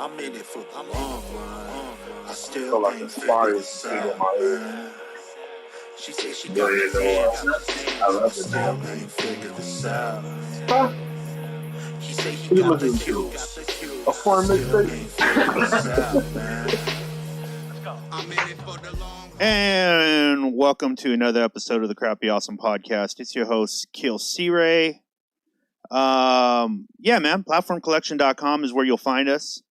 I'm in it for the long run. I still feel like can't it's figure fire this beat in out, my ear. man. She said she Yeah, got you the know, hands. I I love the still damn can't figure this out. Huh? He said he What you got the listening to? juice. A I porn still mixtape? can't figure this out, man. I'm in it for the long. And welcome to another episode of the Crappy Awesome Podcast. It's your host, Kill C-Ray. Yeah, man, platformcollection.com is where you'll find us.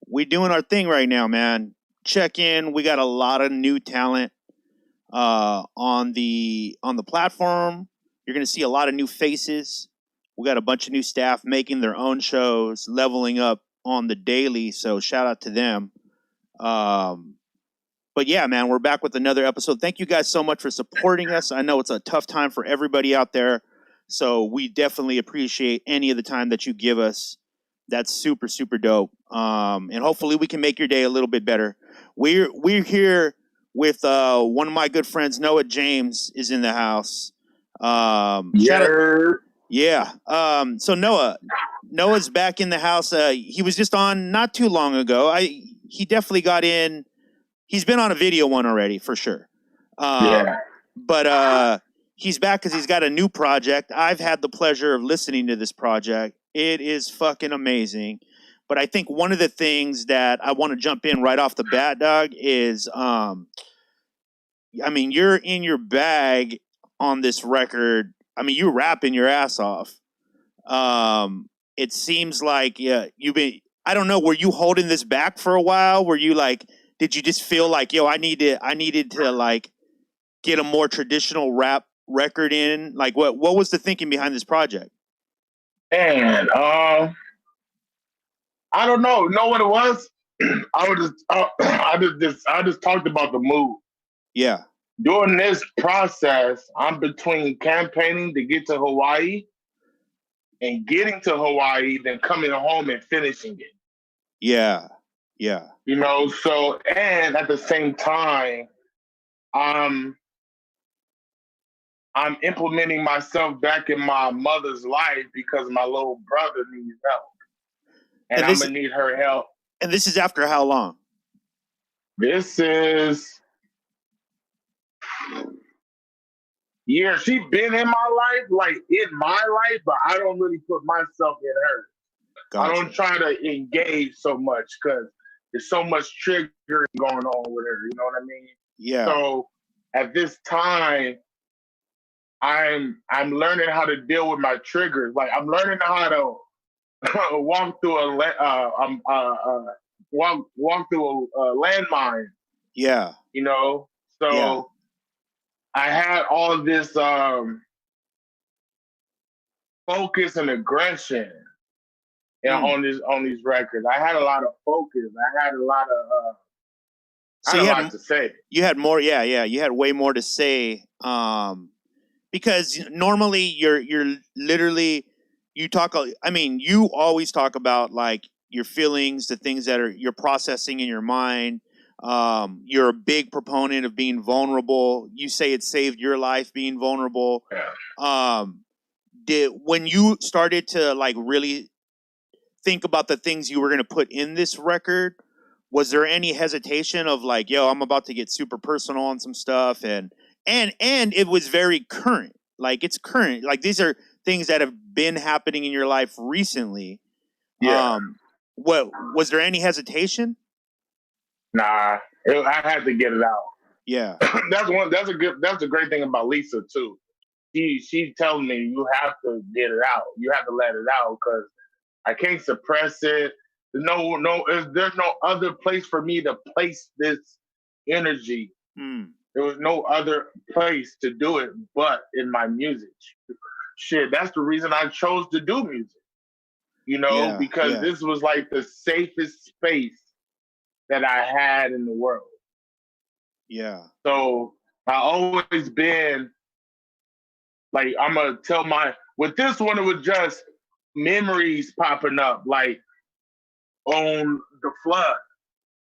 We doing our thing right now, man. Check in. We got a lot of new talent on the platform. You're going to see a lot of new faces. We got a bunch of new staff making their own shows, leveling up on the daily, so shout out to them. But yeah, man, we're back with another episode. Thank you guys so much for supporting us. I know it's a tough time for everybody out there, so we definitely appreciate any of the time that you give us. That's super, super dope. And hopefully we can make your day a little bit better. We're here with one of my good friends, Noa James, is in the house. Shout out, yeah. So Noah's back in the house. He was just on not too long ago. He definitely got in. He's been on a video one already, for sure. Yeah. But he's back because he's got a new project. I've had the pleasure of listening to this project. It is fucking amazing. But I think one of the things that I want to jump in right off the bat, Doug, is, I mean, you're in your bag on this record. I mean, you're rapping your ass off. It seems like you've been, I don't know, were you holding this back for a while? Were you like, did you just feel like, yo, I needed to like get a more traditional rap record in? Like, what was the thinking behind this project? And I don't know. Know what it was? I just talked about the move. Yeah. During this process, I'm between campaigning to get to Hawaii and getting to Hawaii, then coming home and finishing it. Yeah. Yeah. You know, so, and at the same time, I'm implementing myself back in my mother's life because my little brother needs help. And I'm going to need her help. And this is after how long? This is yeah, she's been in my life, like in my life, but I don't really put myself in her. Gotcha. I don't try to engage so much because there's so much triggering going on with her. You know what I mean? Yeah. So at this time, I'm learning how to deal with my triggers. Like I'm learning how to walk through walk through a landmine. Yeah. You know, so. Yeah. I had all this focus and aggression on these records. I had a lot of focus. I had a lot of so you had a lot to say. You had more, yeah. You had way more to say. Because normally you're literally you talk. I mean, you always talk about like your feelings, the things that you're processing in your mind. You're a big proponent of being vulnerable. You say it saved your life being vulnerable. Yeah. When you started to like really think about the things you were going to put in this record, was there any hesitation of like, yo, I'm about to get super personal on some stuff, and it was very current. Like it's current. Like these are things that have been happening in your life recently. Yeah. What was there any hesitation? Nah, I had to get it out. Yeah. That's a great thing about Lisa too. She tells me you have to get it out. You have to let it out because I can't suppress it. There's no other place for me to place this energy. There was no other place to do it but in my music. Shit, that's the reason I chose to do music. You know, because this was like the safest space that I had in the world. Yeah. So I always been like, I'm gonna tell with this one, it was just memories popping up, like on the flood,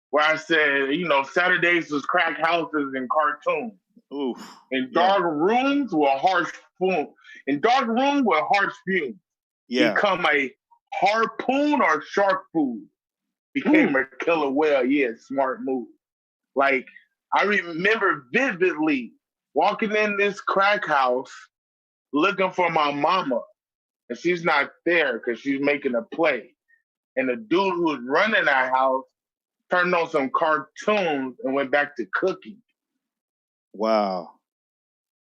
where I said, you know, Saturdays was crack houses and cartoons. Oof. In dark rooms with harsh fumes. In dark rooms with harsh fumes. Yeah. Become a harpoon or shark food. became a killer whale. Yeah, smart move. Like, I remember vividly walking in this crack house looking for my mama, and she's not there because she's making a play. And the dude who was running that house turned on some cartoons and went back to cooking. Wow.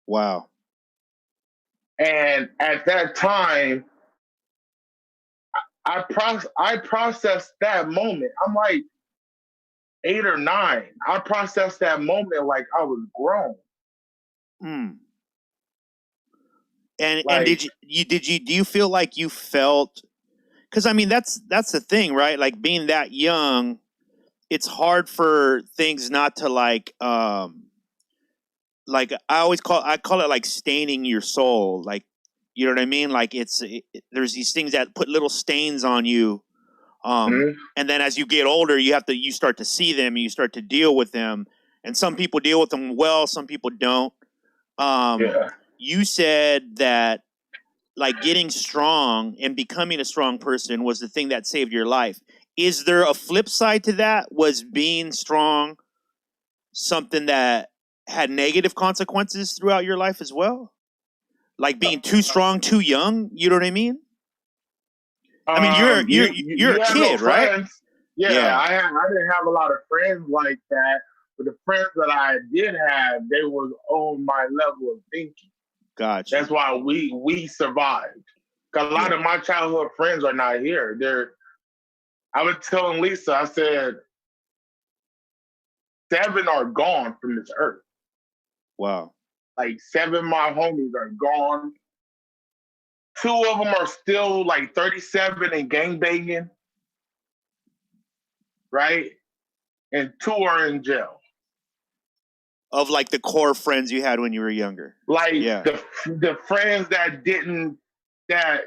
Wow. And at that time, I processed that moment. I'm like 8 or 9. I processed that moment like I was grown. Mm. And Like, do you feel like you felt, because I mean that's the thing, right? Like being that young, it's hard for things not to like I call it like staining your soul, like, you know what I mean? Like there's these things that put little stains on you, mhm, and then as you get older, you start to see them and you start to deal with them, and some people deal with them well, some people don't. yeah. You said that like getting strong and becoming a strong person was the thing that saved your life. Is there a flip side to that? Was being strong something that had negative consequences throughout your life as well? Like being too strong, too young. You know what I mean? I mean, you're You a have no kid, right? friends. Yeah, Yeah, I didn't have a lot of friends like that, but the friends that I did have, they was on my level of thinking. got That's you. why we survived. 'Cause a lot Yeah, of my childhood friends are not here. I was telling Lisa, I said 7 are gone from this earth. wow. Like 7 of my homies are gone. 2 of them are still like 37 and gangbanging, right? And 2 are in jail. Of like the core friends you had when you were younger. Like Yeah, the friends that that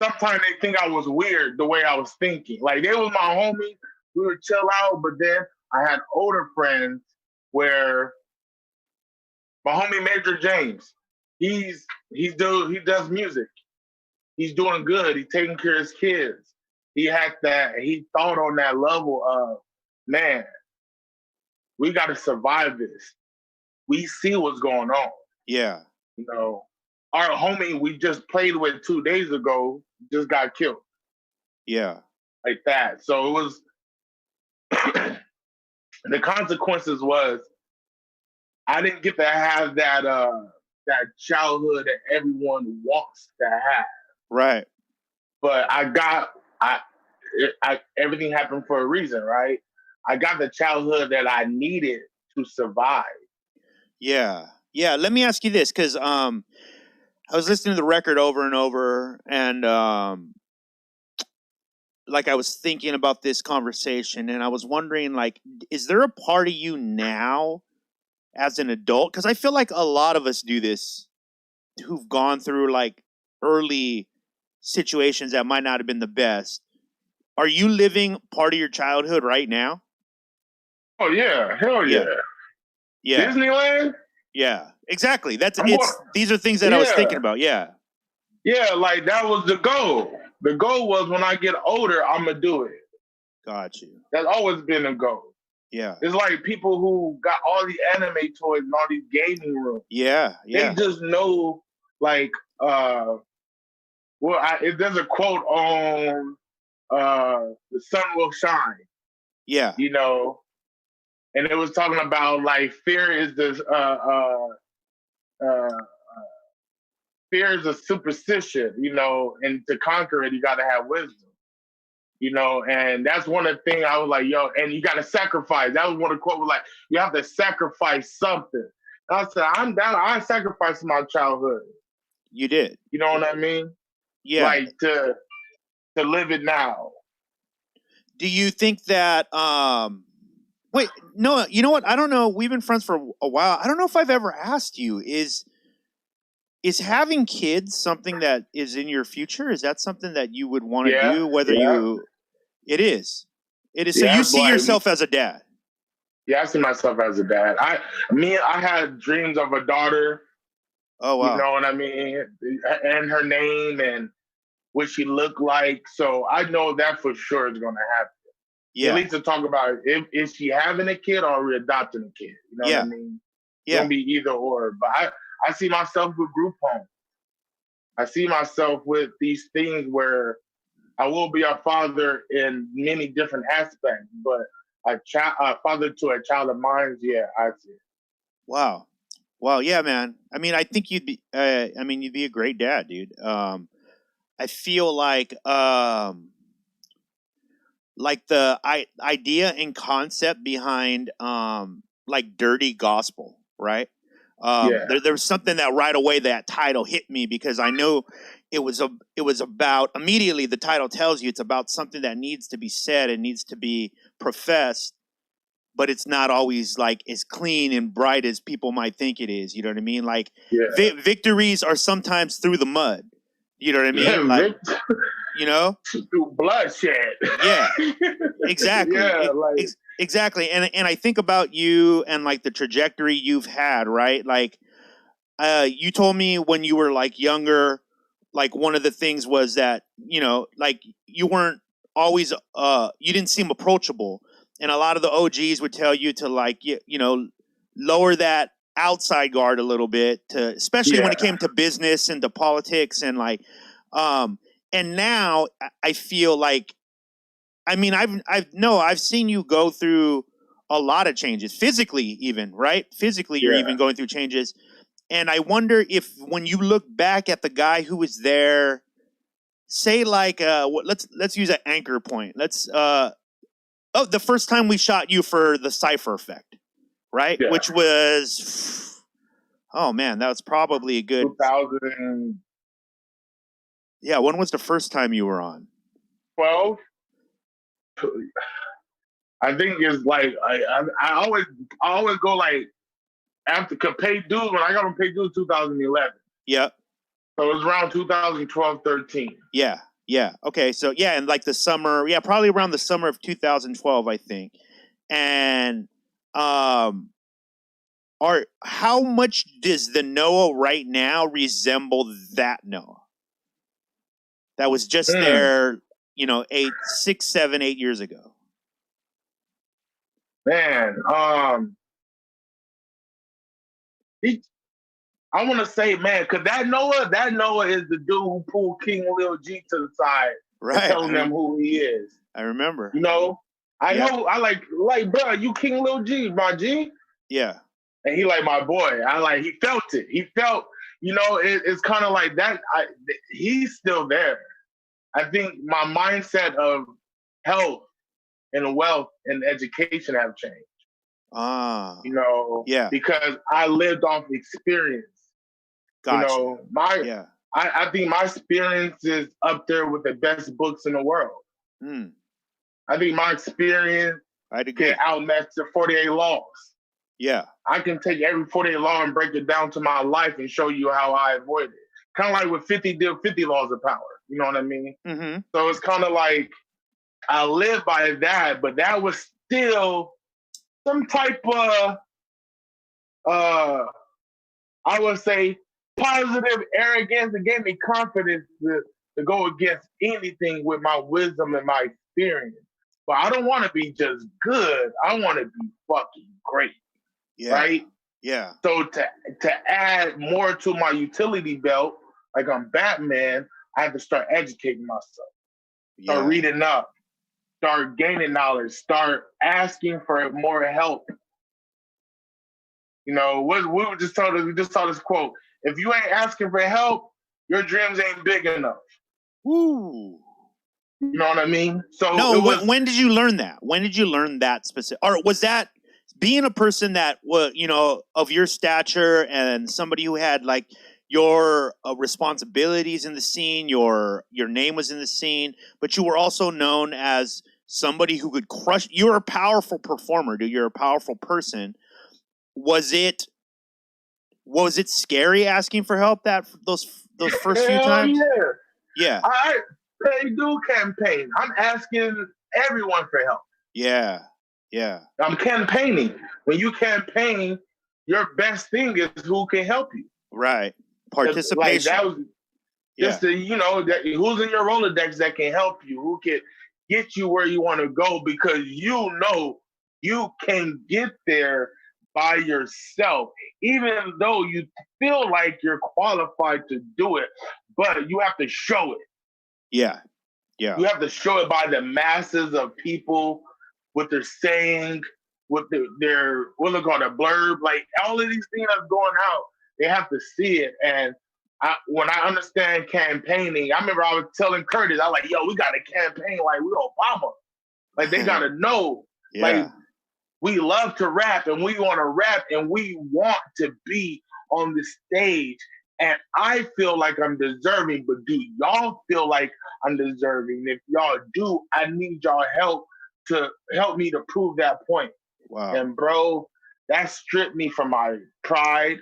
sometimes they think I was weird the way I was thinking. Like they was my homies, we would chill out, but then I had older friends where my homie Major James, he does music. He's doing good. He's taking care of his kids. He thought on that level of, man, we got to survive this. We see what's going on. yeah, You know, our homie we just played with 2 days ago just got killed yeah, like that. So it was the consequences was I didn't get to have that childhood that everyone wants to have. right. But everything happened for a reason, right? I got the childhood that I needed to survive. Yeah, yeah. Let me ask you this, because I was listening to the record over and over, and like I was thinking about this conversation, and I was wondering, like, is there a part of you now as an adult? Because I feel like a lot of us do this, who've gone through like early situations that might not have been the best. Are you living part of your childhood right now? Oh yeah, hell yeah. Yeah, yeah, Disneyland? yeah. Exactly. I'm going. These are things that I was thinking Yeah, about. Yeah, yeah. Like that was the goal. The goal was when I get older, I'm gonna do it. got you. That's always been a goal. Yeah, It's like people who got all these anime toys and all these gaming rooms. yeah, They yeah, just know, like, there's a quote on "The Sun Will Shine," yeah, you know, and it was talking about like uh, fear is a superstition, you know, and to conquer it, you got to have wisdom. You know, and that's one of the things I was like, yo, and you got to sacrifice. That was one of the quote was like, you have to sacrifice something. And I said, I'm down. I sacrificed my childhood. you did. You know what I mean? Yeah. Like to live it now. Do you think that wait, no, you know what? I don't know. We've been friends for a while. I don't know if I've ever asked you, is having kids something that is in your future? Is that something that you would want to Yeah, do, whether yeah, you it is. It is. So you yeah. see But yourself as a dad. yeah, I see myself as a dad. I had dreams of a daughter. Oh You wow. know what I mean? And her name, and what she looked like. So I know that for sure is going to happen. Yeah. At least to talk about is she having a kid or are we adopting a kid? You know what I mean? It's going to be either or. But I see myself with group homes. I see myself with these things where I will be a father in many different aspects, but a father to a child of mine, yeah, I see it. Wow. Yeah, man. I mean, I think you'd be a great dad, dude. I feel like the idea and concept behind like dirty gospel, right? There was something that right away that title hit me because I know it was about immediately the title tells you it's about something that needs to be said and needs to be professed, but it's not always like as clean and bright as people might think it is. You know what I mean? Like victories are sometimes through the mud. You know what I mean? Like, you know, through bloodshed. Yeah, exactly. Exactly. And I think about you and like the trajectory you've had, right? Like, you told me when you were like younger, like one of the things was that, you know, like you weren't always, you didn't seem approachable. And a lot of the OGs would tell you to like, you know, lower that outside guard a little bit to, especially when it came to business and to politics and like, and now I feel like, I mean, I've seen you go through a lot of changes physically, even, right? Physically, you're even going through changes. And I wonder if when you look back at the guy who was there, say like, let's use an anchor point. The first time we shot you for the Cypher Effect, right? Yeah. Which was, oh man, that was probably a good 2000. Yeah, when was the first time you were on? 12. I think it's like I always go like after pay dues when I got on pay dues 2011. Yeah. So it was around 2012, 13. Yeah. Okay. So yeah, and like the summer, probably around the summer of 2012, I think. And how much does the Noah right now resemble that Noah that was just there, you know, 6, 7, 8 years ago? Man, I want to say, man, because that Noah is the dude who pulled King Lil G to the side and telling them who he is. I remember. You know, I know, I like, bro, you King Lil G, my G. Yeah. And he like my boy. He felt it. He felt, you know, it's kind of like that. He's still there. I think my mindset of health and wealth and education have changed. You know, because I lived off experience. Gotcha. You know, I think my experience is up there with the best books in the world. I think my experience can outmatch the 48 laws. Yeah. I can take every 48 law and break it down to my life and show you how I avoid it. Kind of like with 50 laws of power. You know what I mean? Mm-hmm. So it's kind of like I live by that, but that was still some type of, I would say, positive arrogance that gave me confidence to go against anything with my wisdom and my experience. But I don't want to be just good. I want to be fucking great. Yeah. Right? Yeah. So to add more to my utility belt, like I'm Batman, I have to start educating myself. Start reading up. Start gaining knowledge. Start asking for more help. You know, we just saw this quote. If you ain't asking for help, your dreams ain't big enough. Ooh. You know what I mean? So no, when did you learn that? When did you learn that specific? Or was that being a person that was, you know, of your stature and somebody who had like your responsibilities in the scene, your name was in the scene, but you were also known as somebody who could crush. You're a powerful performer, dude. You're a powerful person. Was it scary asking for help those first few times? Yeah. They do campaign. I'm asking everyone for help. Yeah. I'm campaigning. When you campaign, your best thing is who can help you. Right. Participation. Yeah. Just to, who's in your Rolodex that can help you, who can get you where you want to go, because you can get there by yourself, even though you feel like you're qualified to do it, but you have to show it. Yeah. Yeah. You have to show it by the masses of people, what they're saying, what their what they call a blurb, like all of these things that's going out. They have to see it. And when I understand campaigning, I remember I was telling Curtis, I was like, yo, we got to campaign like we Obama. Like they got to know. Yeah. Like we love to rap and we want to rap and we want to be on the stage. And I feel like I'm deserving, but do y'all feel like I'm deserving? If y'all do, I need y'all help to help me to prove that point. Wow. And bro, that stripped me from my pride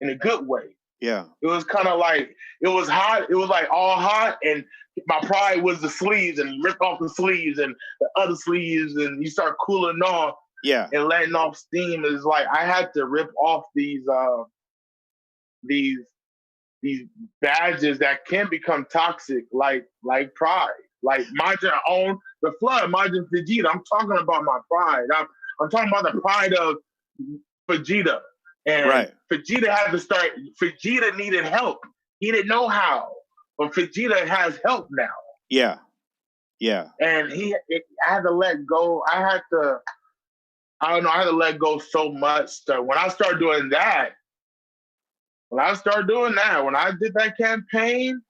in a good way. Yeah. It was kind of like, it was hot. It was like all hot. And my pride was the sleeves and rip off the sleeves and the other sleeves. And you start cooling off. Yeah. And letting off steam. Is like, I had to rip off these badges that can become toxic, like pride. Like Majin own the flood, Majin Vegeta. I'm talking about my pride. I'm talking about the pride of Vegeta. And right. Vegeta had to start. Vegeta needed help. He didn't know how, but Vegeta has help now. Yeah. Yeah. And I had to let go. I had to let go so much. So when I started doing that, when I did that campaign,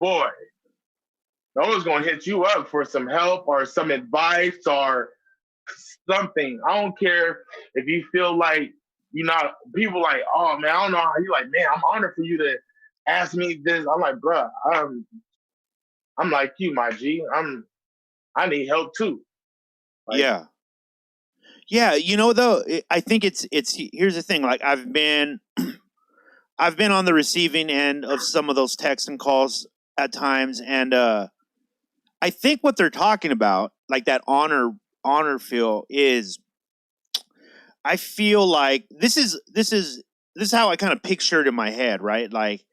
boy, no one's going to hit you up for some help or some advice or something. I don't care if you feel like people like, oh man, I don't know how you like, man, I'm honored for you to ask me this. I'm like, bruh, I'm like you, my G. I need help too. Like, yeah. Yeah, though, I think it's here's the thing. Like I've been on the receiving end of some of those texts and calls at times, and I think what they're talking about, like that honor feel, is I feel like this is how I kind of picture it in my head, right? Like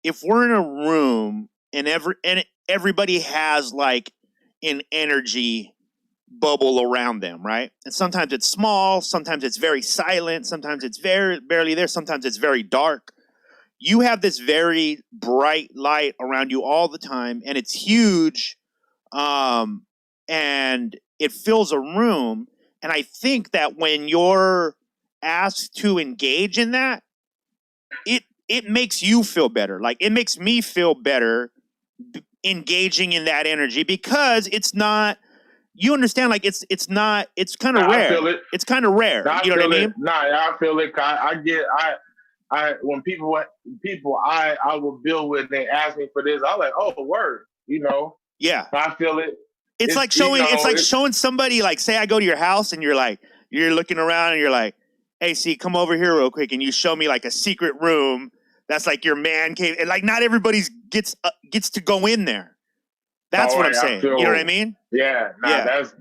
if we're in a room and everybody has like an energy bubble around them, right? And sometimes it's small, sometimes it's very silent, sometimes it's very barely there, sometimes it's very dark. You have this very bright light around you all the time, and it's huge, and it fills a room. And I think that when you're asked to engage in that, it makes you feel better. Like it makes me feel better engaging in that energy, because it's not. You understand? Like it's kind of rare. I feel it. It's kind of rare. You know what I mean? I feel it. I when people I will build with, they ask me for this, I'm like, oh, word, Yeah. I feel it. It's like showing. It's like showing somebody. Like, say I go to your house and you're looking around and you're like, hey, see, come over here real quick, and you show me like a secret room that's like your man cave, and like not everybody gets to go in there. That's what I'm saying. You know what I mean? Yeah. That's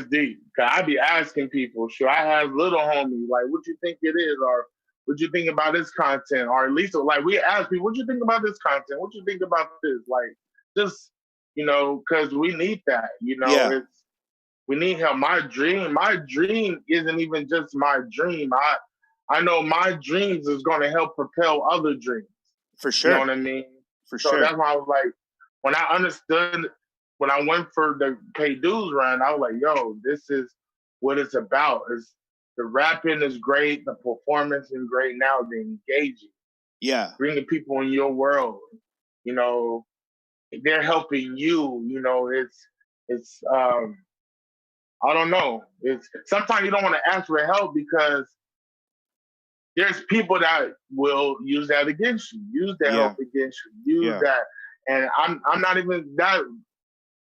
deep. Cause I be asking people, should I have little homie? Like, what you think it is? Or what you think about this content? Or at least like we ask people, what you think about this content? What you think about this? Like, just, cause we need that, we need help. My dream isn't even just my dream. I know my dreams is going to help propel other dreams. For sure. You know what I mean? For so sure. That's why I was like, when I understood, when I went for the K-Dudes run, I was like, yo, this is what it's about. The rapping is great, the performance is great, now the engaging. Yeah. Bringing people in your world, they're helping you, it's I don't know. It's sometimes you don't want to ask for help because there's people that will use that against you, use that help against you, use that. And I'm not even that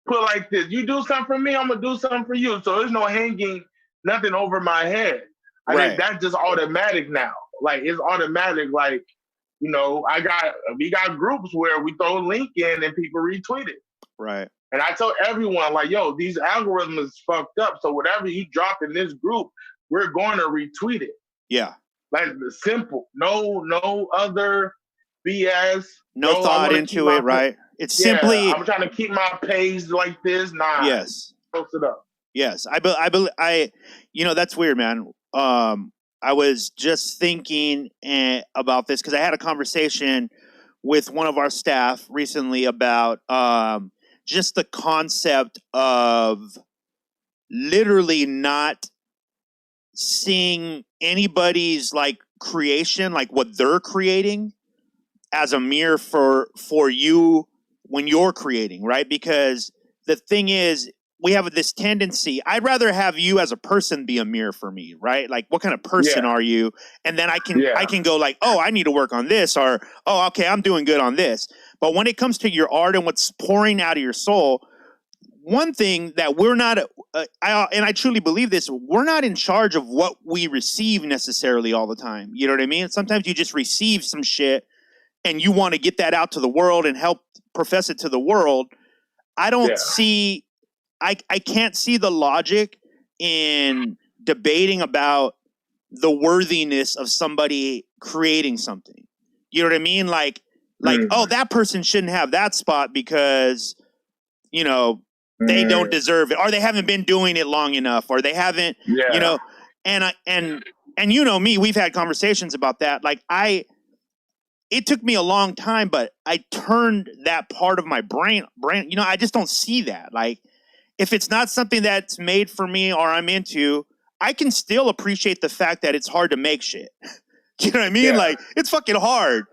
put like this. You do something for me, I'm gonna do something for you. So there's no hanging nothing over my head. I think that's just automatic now. Like it's automatic. Like, we got groups where we throw a link in and people retweet it. Right. And I tell everyone, like, yo, these algorithms is fucked up. So whatever you drop in this group, we're going to retweet it. Yeah. Like simple. No other BS. No I thought wanna keep into my it, right? It's yeah, simply I'm trying to keep my page like this. Nah, yes. post it up. Yes, you know, that's weird, man. I was just thinking about this because I had a conversation with one of our staff recently about just the concept of literally not seeing anybody's like creation, like what they're creating, as a mirror for you when you're creating, right? Because the thing is, we have this tendency. I'd rather have you as a person be a mirror for me, right? Like, what kind of person Yeah, are you? And then I yeah, can go like, oh, I need to work on this, or oh, okay, I'm doing good on this. But when it comes to your art and what's pouring out of your soul, one thing that we're not, I truly believe this, we're not in charge of what we receive necessarily all the time. You know what I mean? Sometimes you just receive some shit and you want to get that out to the world and help profess it to the world. I don't yeah. see, I can't see the logic in debating about the worthiness of somebody creating something. You know what I mean? Like, oh, Mm, that person shouldn't have that spot because, you know, they don't mm, deserve it, or they haven't been doing it long enough, or they haven't, you yeah, know, and you know me, we've had conversations about that. Like it took me a long time, but I turned that part of my brain, you know, I just don't see that. Like, if it's not something that's made for me or I'm into, I can still appreciate the fact that it's hard to make shit. You know what I mean? yeah, Like, it's fucking hard.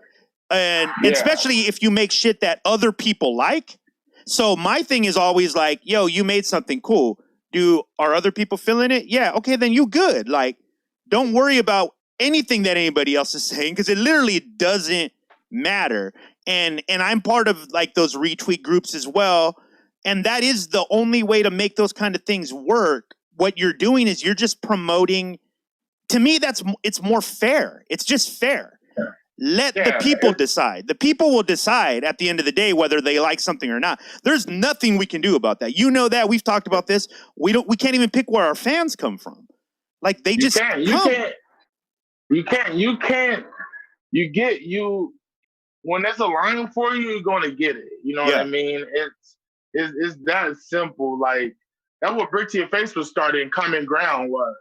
And yeah, especially if you make shit that other people like. So my thing is always like, yo, you made something cool. Are other people feeling it? Yeah, okay, then you good. Like, don't worry about anything that anybody else is saying because it literally doesn't matter. And I'm part of like those retweet groups as well. And that is the only way to make those kind of things work. What you're doing is you're just promoting. To me, it's more fair. It's just fair. Let the yeah. people decide. The people will decide at the end of the day whether they like something or not. There's nothing we can do about that. You know that. We've talked about this. We can't even pick where our fans come from. Like they You just can't, you come. can't, you can't. You when it's a line for you, you're gonna get it. You know what I Yeah. mean? It's that simple. Like that's what Brick to Your Face was started. And Common Ground was.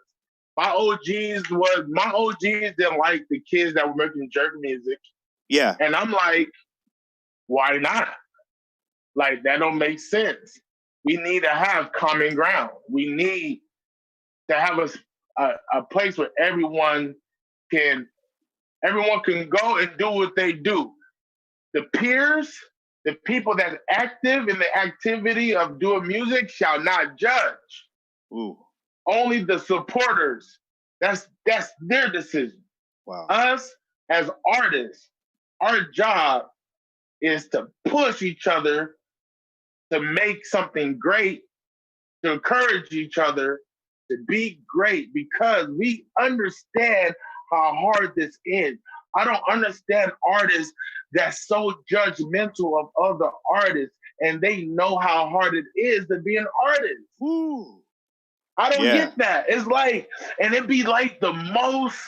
My OGs didn't like the kids that were making jerk music, Yeah. and I'm like, why not? Like that don't make sense. We need to have common ground. We need to have a place where can everyone can go and do what they do. The peers, the people that's active in the activity of doing music shall not judge. Ooh. Only the supporters. That's their decision. Wow. Us as artists, our job is to push each other to make something great, to encourage each other to be great because we understand how hard this is. I don't understand artists that's so judgmental of other artists and they know how hard it is to be an artist. Ooh. I don't Yeah. get that. It's like, and it'd be like the most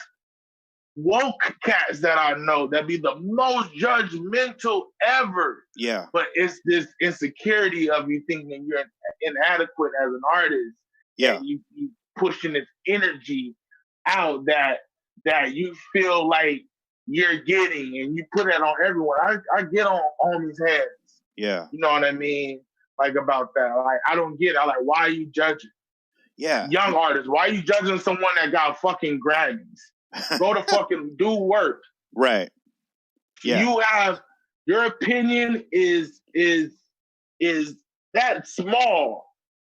woke cats that I know that be the most judgmental ever. Yeah. But it's this insecurity of you thinking you're inadequate as an artist, Yeah. and you pushing this energy out that you feel like you're getting, and you put that on everyone. I get on these heads. Yeah. You know what I mean? Like about that. Like I don't get it. I'm like, why are you judging? Yeah. Young artists, why are you judging someone that got fucking Grammys? Go to fucking do work. Right. Yeah. You have your opinion is that small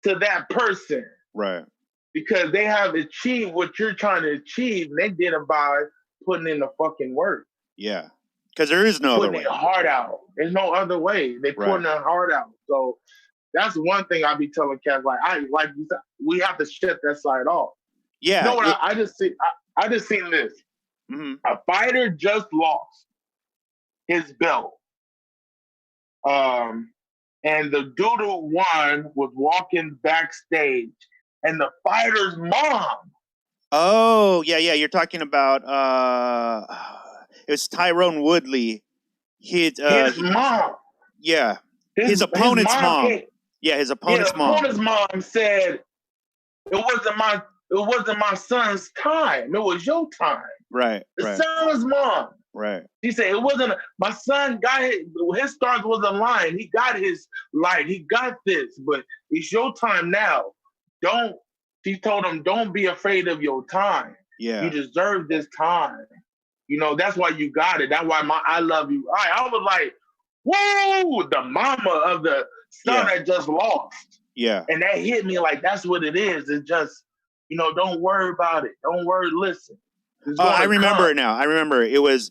to that person Right. because they have achieved what you're trying to achieve. And they did it by putting in the fucking work. Yeah. Because there is no other Putting way. their heart out. There's no other way. They putting their heart out. So that's one thing I be telling cats. Like you said, we have to shut that side off. Yeah. You know what? I just see. I just seen this. Mm-hmm. A fighter just lost his belt. And the dude who won was walking backstage, and the fighter's mom. Oh, yeah. You're talking about it was Tyrone Woodley. His mom. Yeah. His opponent's mom. Yeah, his opponent's mom. His opponent's mom said it wasn't my son's time. It was your time. Right. The son's mom. Right. He said it wasn't my son got his stars was aligned. He got his light. He got this, but it's your time now. She told him, don't be afraid of your time. Yeah. You deserve this time. You know, that's why you got it. That's why I love you. I was like, whoa, the mama of the son that just lost. Yeah. And that hit me like that's what it is. It's just, you know, don't worry about it. Don't worry, listen. I remember it now. I remember it was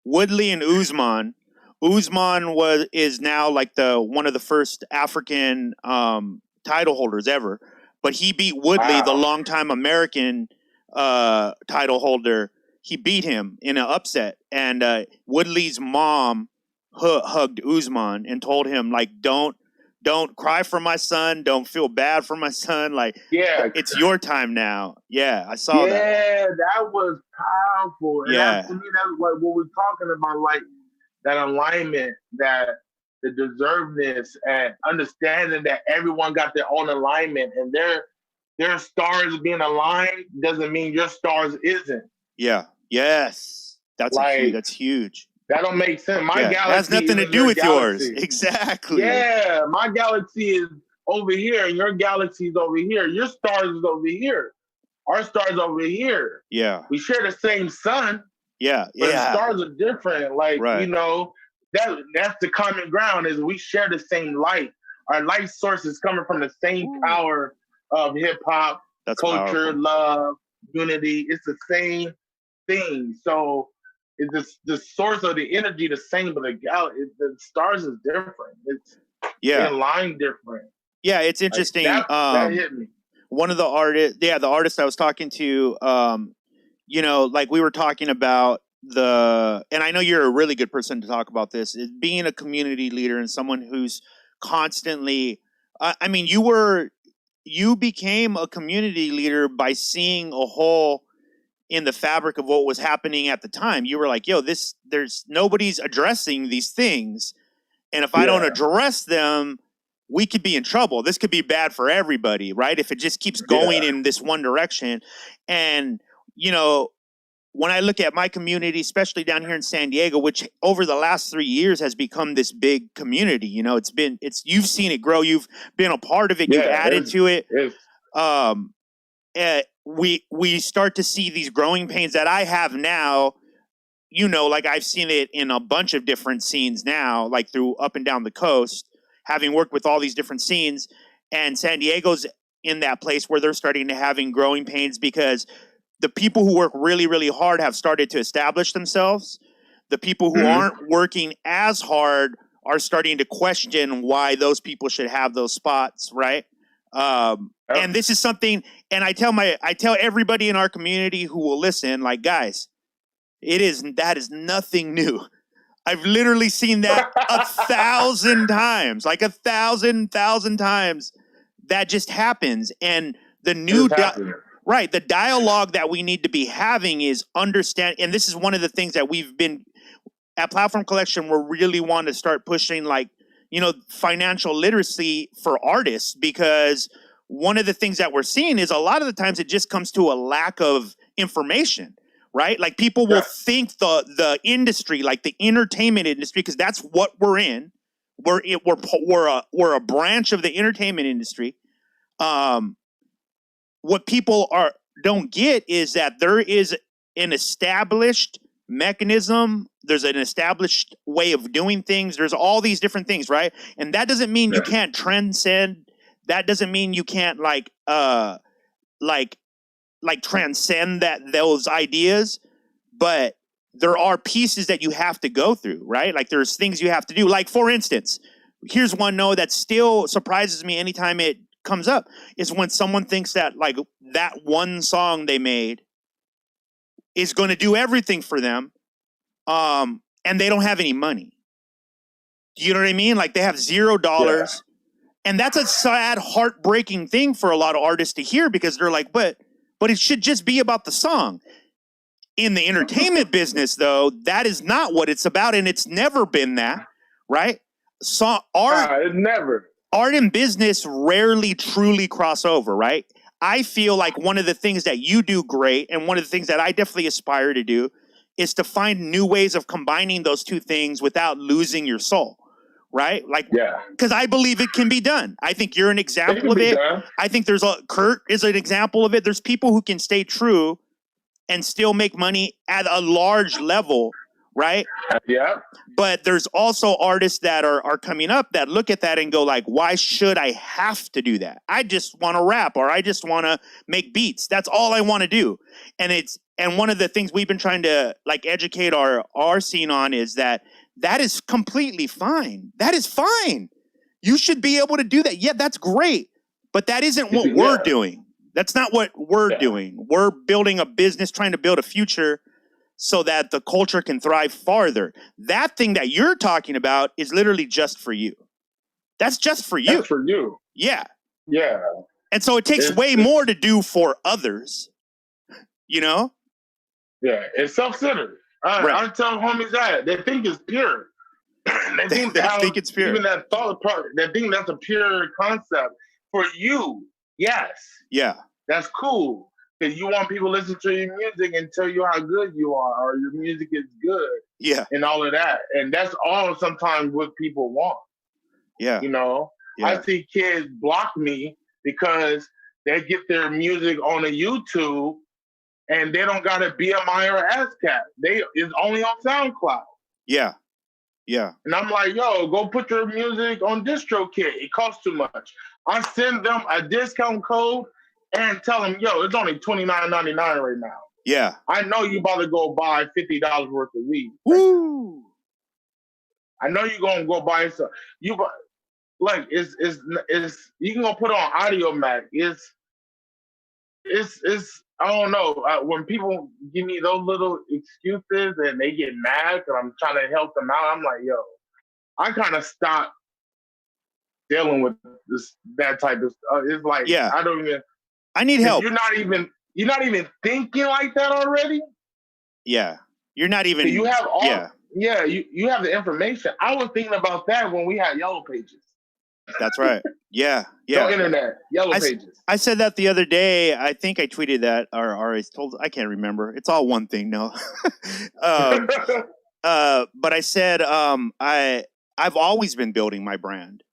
Woodley and Usman. Usman is now like one of the first African title holders ever, but he beat Woodley, the longtime American title holder. He beat him in an upset, and Woodley's mom hugged Usman and told him like, don't cry for my son. Don't feel bad for my son. Like, it's your time now. Yeah, I saw that. Yeah, that was powerful. And that, to me, that's what we're talking about, like that alignment, that the deservedness, and understanding that everyone got their own alignment, and their stars being aligned doesn't mean your stars isn't. Yeah. Yes. That's that's huge. That don't make sense. My galaxy has nothing to do with galaxy. Yours. Exactly. Yeah, my galaxy is over here, and your galaxy is over here. Your stars is over here. Our stars over here. Yeah. We share the same sun. Yeah. But the stars are different. Like, you know, that's the common ground is we share the same light. Our light source is coming from the same power of hip hop, culture, love, unity. It's the same thing. So it's the source of the energy the same, but the stars is different. It's in line different. Yeah, it's interesting. Like that hit me. One of the artists I was talking to, you know, like we were talking about and I know you're a really good person to talk about this, is being a community leader and someone who's constantly, I mean, you became a community leader by seeing a hole in the fabric of what was happening at the time. You were like, yo, there's nobody's addressing these things. And if I don't address them, we could be in trouble. This could be bad for everybody, right? If it just keeps going in this one direction. And, you know, when I look at my community, especially down here in San Diego, which over the last 3 years has become this big community, you know, you've seen it grow. You've been a part of it. You've added to it. We start to see these growing pains that I have now, you know, like I've seen it in a bunch of different scenes now, like through up and down the coast, having worked with all these different scenes, and San Diego's in that place where they're starting to having growing pains because the people who work really, really hard have started to establish themselves. The people who aren't working as hard are starting to question why those people should have those spots, right? And this is something, and I tell everybody in our community who will listen, like, guys, that is nothing new. I've literally seen that 1,000 times, like 1,000 times. That just happens. And the new, the dialogue that we need to be having is understand. And this is one of the things that we've been at Platform Collection. We're really want to start pushing, like, you know, financial literacy for artists, because one of the things that we're seeing is a lot of the times it just comes to a lack of information. Right? Like people will think the industry, like the entertainment industry, because that's what we're in. We're a branch of the entertainment industry. What people don't get is that there is an established mechanism. There's an established way of doing things. There's all these different things, right? And that doesn't mean you can't transcend. That doesn't mean you can't transcend those ideas, but there are pieces that you have to go through, right? Like there's things you have to do. Like, for instance, here's one that still surprises me anytime it comes up, is when someone thinks that like that one song they made is going to do everything for them, and they don't have any money. You know what I mean? Like they have $0. And that's a sad, heartbreaking thing for a lot of artists to hear, because they're like, but it should just be about the song. In the entertainment business, though, that is not what it's about, and it's never been that, right? So It's never. art and business rarely truly cross over, right? I feel like one of the things that you do great, and one of the things that I definitely aspire to do, is to find new ways of combining those two things without losing your soul, right? Like, because I believe it can be done. I think you're an example of it. I think Kurt is an example of it. There's people who can stay true and still make money at a large level, right? Yeah. But there's also artists that are coming up that look at that and go like, why should I have to do that? I just want to rap, or I just want to make beats. That's all I want to do. And one of the things we've been trying to like educate our scene on is that is completely fine. That is fine. You should be able to do that. Yeah, that's great. But that isn't what we're doing. That's not what we're doing. We're building a business, trying to build a future so that the culture can thrive farther. That thing that you're talking about is literally just for you. That's just for you. That's for you. Yeah. Yeah. And so it takes way more to do for others, you know? Yeah, it's self-centered. I tell homies that. They think it's pure. they think it's pure. Even that thought part, they think that's a pure concept. For you, yes. Yeah. That's cool. Because you want people to listen to your music and tell you how good you are, or your music is good. Yeah. And all of that. And that's all sometimes what people want. Yeah. You know? Yeah. I see kids block me because they get their music on a YouTube and they don't got a BMI or ASCAP. It's only on SoundCloud. Yeah. Yeah. And I'm like, yo, go put your music on DistroKid. It costs too much. I send them a discount code and tell them, yo, it's only $29.99 right now. Yeah. I know you about to go buy $50 worth of weed. Woo! I know you're gonna go buy some. Like it's you can go put on Audio Mac. It's I don't know. When people give me those little excuses and they get mad because I'm trying to help them out, I'm like, yo, I kind of stop dealing with that type of stuff. It's like, I don't even. I need help. You're not even thinking like that already. Yeah, you're not even. You have you have the information. I was thinking about that when we had Yellow Pages. That's right. Yeah. Yeah. No internet. Yellow Pages. I said that the other day. I think I tweeted that or I told. I can't remember. It's all one thing. No. But I said I've always been building my brand.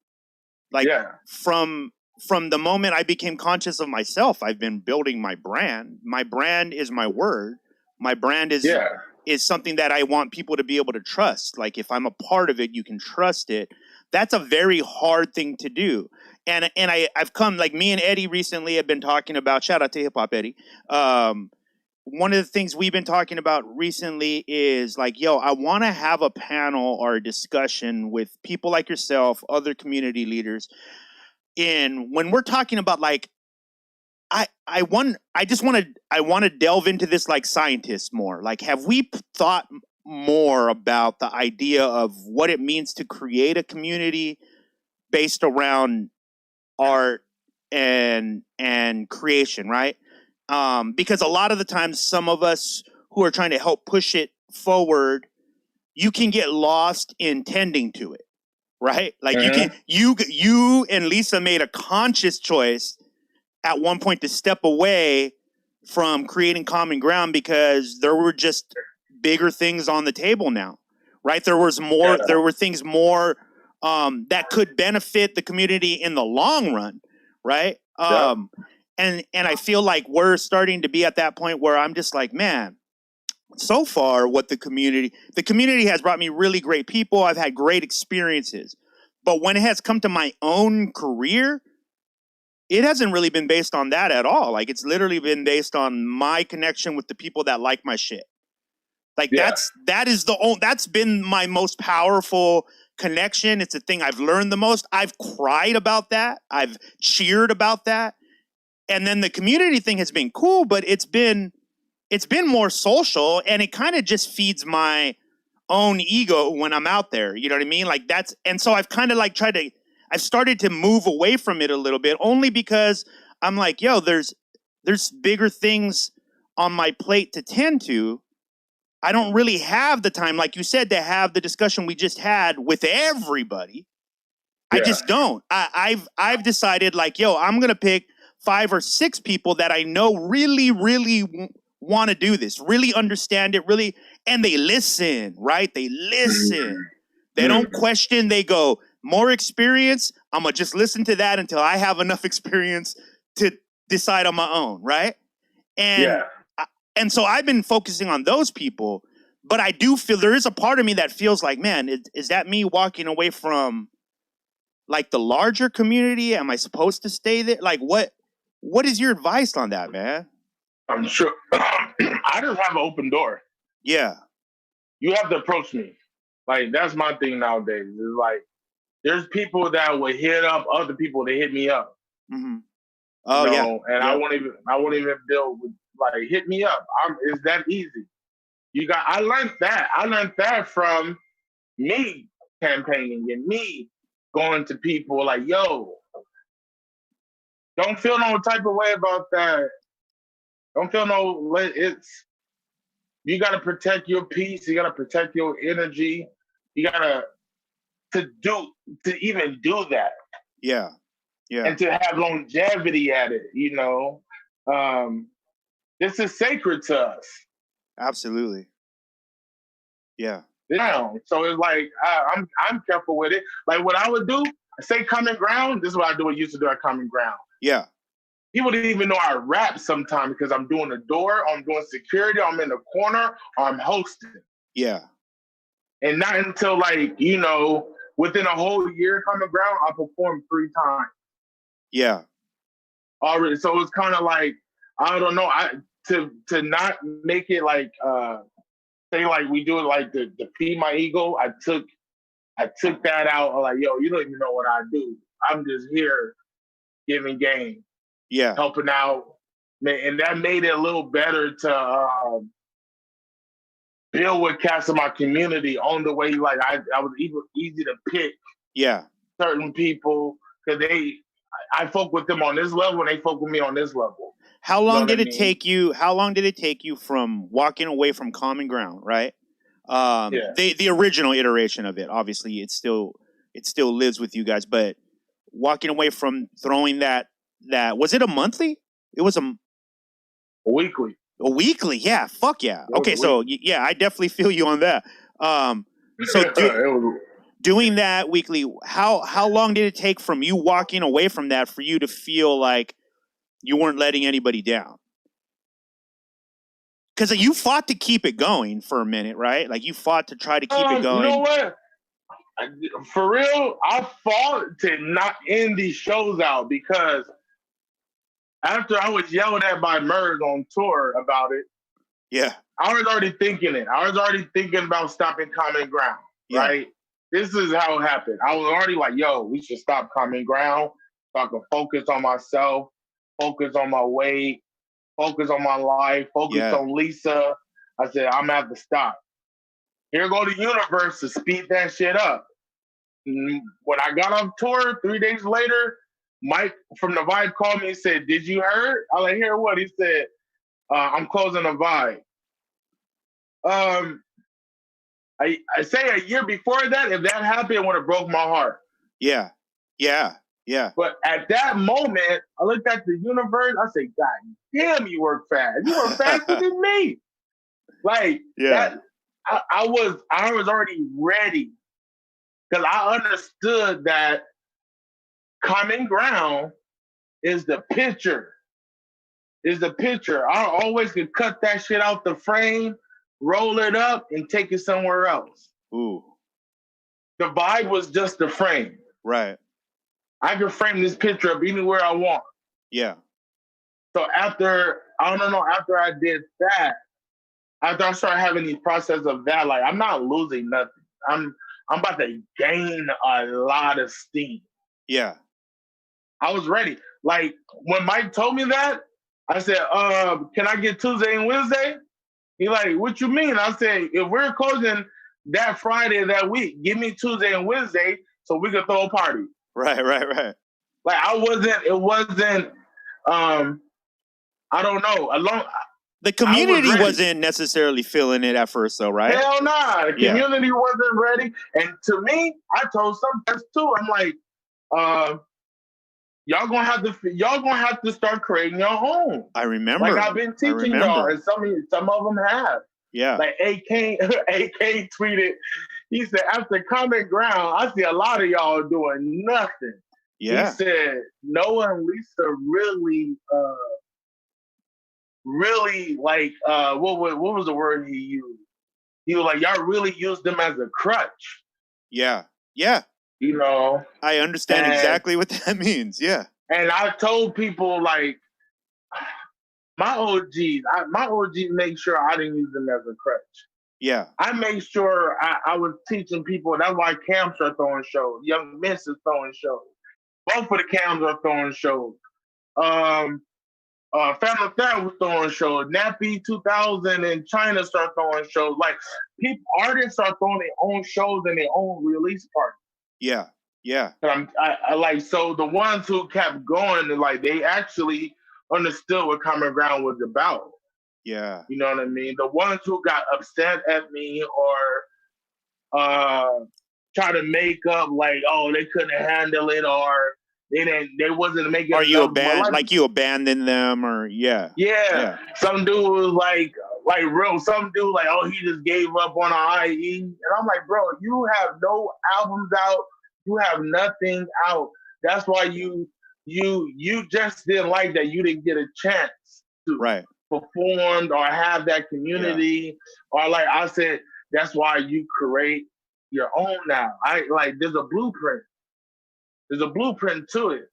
Like from the moment I became conscious of myself, I've been building my brand. My brand is my word. My brand is something that I want people to be able to trust. Like if I'm a part of it, you can trust it. That's a very hard thing to do. And I've come, like me and Eddie recently have been talking about, shout out to Hip Hop Eddie. One of the things we've been talking about recently is like, yo, I want to have a panel or a discussion with people like yourself, other community leaders. And when we're talking about like, I want to delve into this like scientists more. Like, have we thought more about the idea of what it means to create a community based around art and creation, right? Because a lot of the times, some of us who are trying to help push it forward, you can get lost in tending to it, right? Like you and Lisa made a conscious choice at one point to step away from creating common ground because there were just bigger things on the table now, right? There was more. Yeah. There were things more that could benefit the community in the long run, right? And I feel like we're starting to be at that point where I'm just like, man, so far what the community has brought me really great people. I've had great experiences, but when it has come to my own career, it hasn't really been based on that at all. Like it's literally been based on my connection with the people that like my shit. Like that's been my most powerful connection. It's the thing I've learned the most. I've cried about that. I've cheered about that. And then the community thing has been cool, but it's been more social, and it kind of just feeds my own ego when I'm out there. You know what I mean? Like and so I've kind of like I've started to move away from it a little bit, only because I'm like, yo, there's bigger things on my plate to tend to. I don't really have the time, like you said, to have the discussion we just had with everybody. I Yeah. just don't. I've decided, like, yo, I'm gonna pick 5 or 6 people that I know really, really want to do this, really understand it, really, and they listen, right? They listen. They don't question. They go, more experience. I'm gonna just listen to that until I have enough experience to decide on my own, right? And and so I've been focusing on those people, but I do feel there is a part of me that feels like, man, is that me walking away from like the larger community? Am I supposed to stay there? Like, what is your advice on that, man? I'm sure. I just have an open door. Yeah. You have to approach me. Like, that's my thing nowadays. It's like, there's people that would hit up other people to hit me up. Mm-hmm. Oh, you know? yeah. And I won't even deal with, like, hit me up. It's that easy. I learned that from me campaigning and me going to people like, yo, don't feel no type of way about that. Don't feel you got to protect your peace. You got to protect your energy. You got to even do that. Yeah. Yeah. And to have longevity at it, you know. This is sacred to us. Absolutely. Yeah. Now, so it's like I'm careful with it. Like what I would do, say common ground. This is what I used to do at common ground. Yeah. People didn't even know I rap sometimes because I'm doing the door, I'm doing security, I'm in the corner, or I'm hosting. Yeah. And not until within a whole year common ground, I performed 3 times. Yeah. Already, so it's kind of like I don't know. To not make it like say like we do it like to feed my ego. I took that out. I'm like, yo, you don't even know what I do. I'm just here giving game. Yeah. Helping out. And that made it a little better to build with cats in my community on the way. Like I was easy to pick. Yeah. Certain people because I folk with them on this level and they folk with me on this level. How long did it take you? How long did it take you from walking away from Common Ground, right? The original iteration of it. Obviously, it still lives with you guys, but walking away from throwing that was it a monthly? It was a weekly. A weekly, yeah. Fuck yeah. Okay, so yeah, I definitely feel you on that. So doing that weekly, how long did it take from you walking away from that for you to feel like you weren't letting anybody down? Because you fought to keep it going for a minute, right? Like you fought to try to keep it going. You know what? For real, I fought to not end these shows out because after I was yelled at by Merz on tour about it, yeah, I was already thinking it. I was already thinking about stopping Common Ground, right? This is how it happened. I was already like, yo, we should stop Common Ground so I can focus on myself, focus on my weight, focus on my life, focus on Lisa. I said, I'm going to have to stop. Here go the universe to speed that shit up. When I got off tour 3 days later, Mike from the Vibe called me and said, did you hear? I like, hear what? He said, I'm closing the Vibe. I say a year before that, if that happened, it would have broke my heart. Yeah. But at that moment, I looked at the universe. I said, God damn, you work fast. You work faster than me. Like that. I was already ready because I understood that Common Ground is the picture. I always could cut that shit out the frame, roll it up, and take it somewhere else. Ooh. The Vibe was just the frame. Right. I can frame this picture up anywhere I want. Yeah. So after I did that, after I started having these process of that, like I'm not losing nothing. I'm about to gain a lot of steam. Yeah. I was ready. Like when Mike told me that, I said, can I get Tuesday and Wednesday? He like, what you mean? I said, if we're closing that Friday of that week, give me Tuesday and Wednesday so we can throw a party. Right. Like it wasn't, I don't know. The community ready. wasn't necessarily feeling it at first, though, right? Hell nah. The Yeah. community wasn't ready. And to me, I told some guys too, I'm like, y'all gonna have to start creating your own. I remember. Like I've been teaching y'all, and some of them have. Yeah. Like AK tweeted, he said, after Common Ground, I see a lot of y'all doing nothing. Yeah. He said, Noah and Lisa really like what was the word he used? He was like, y'all really used them as a crutch. Yeah. Yeah. You know. I understand exactly what that means. Yeah. And I told people like my OGs made sure I didn't use them as a crutch. Yeah. I made sure I was teaching people. That's why camps are throwing shows. Young Miss is throwing shows. Both of the camps are throwing shows. Family Affair was throwing shows. Nappy 2000 in China start throwing shows. Like artists are throwing their own shows and their own release parties. Yeah. Yeah. I like, so the ones who kept going, like they actually understood what Common Ground was about. Yeah. You know what I mean? The ones who got upset at me or try to make up like, oh, they couldn't handle it or they wasn't making. Are you like you abandoned them or yeah. Some dude was like some dude like, oh, he just gave up on our IE. And I'm like, bro, you have no albums out, you have nothing out. That's why you just didn't like that you didn't get a chance to perform or have that community. Or like I said, that's why you create your own now. There's a blueprint. There's a blueprint to it,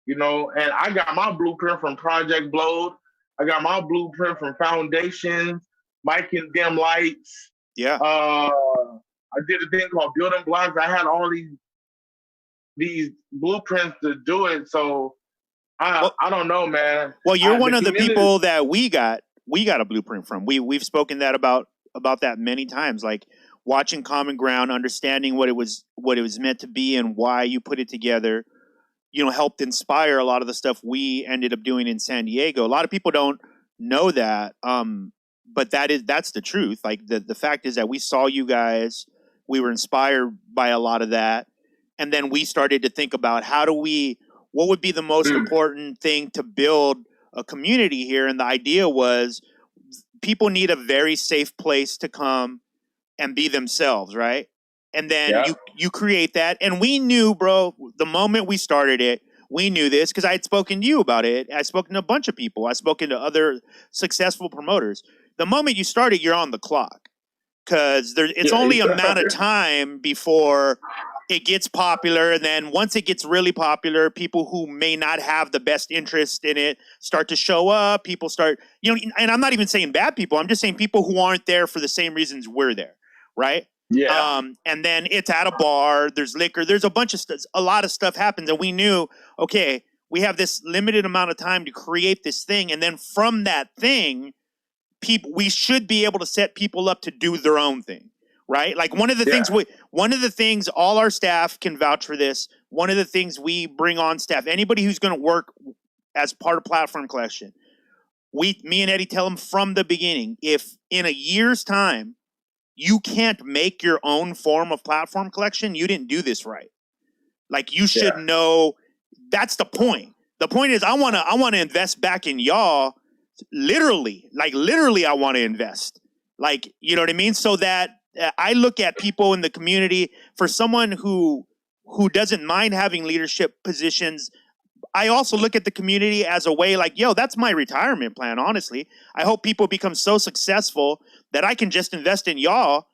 you know, and I got my blueprint from Project Blowed. I got my blueprint from Foundations, Mike and Dim Lights. Yeah. I did a thing called Building Blocks. I had all these blueprints to do it. So I don't know, man. Well, you're one of the people that we got a blueprint from. We've spoken about that many times. Like watching Common Ground, understanding what it was meant to be and why you put it together, you know, helped inspire a lot of the stuff we ended up doing in San Diego. A lot of people don't know that. But that's the truth. Like the fact is that we saw you guys, we were inspired by a lot of that. And then we started to think about what would be the most important thing to build a community here. And the idea was people need a very safe place to come and be themselves, right? And then you create that. And we knew, bro, the moment we started it, we knew this because I had spoken to you about it. I've spoken to a bunch of people. I've spoken to other successful promoters. The moment you started, you're on the clock because it's only a amount of time before it gets popular. And then once it gets really popular, people who may not have the best interest in it start to show up. People start, you know, and I'm not even saying bad people. I'm just saying people who aren't there for the same reasons we're there. Right. Yeah. And then it's at a bar, there's liquor, there's a lot of stuff happens. And we knew, okay, we have this limited amount of time to create this thing. And then from that thing, we should be able to set people up to do their own thing. Right? Like one of the things all our staff can vouch for this. One of the things we bring on staff, anybody who's going to work as part of Platform Collection, me and Eddie tell them from the beginning, if in a year's time, you can't make your own form of Platform Collection, you didn't do this right. Like you should know that's the point. The point is I want to invest back in y'all literally. Like literally I want to invest. Like, you know what I mean? So that I look at people in the community, for someone who doesn't mind having leadership positions, I also look at the community as a way like, yo, that's my retirement plan, honestly. I hope people become so successful that I can just invest in y'all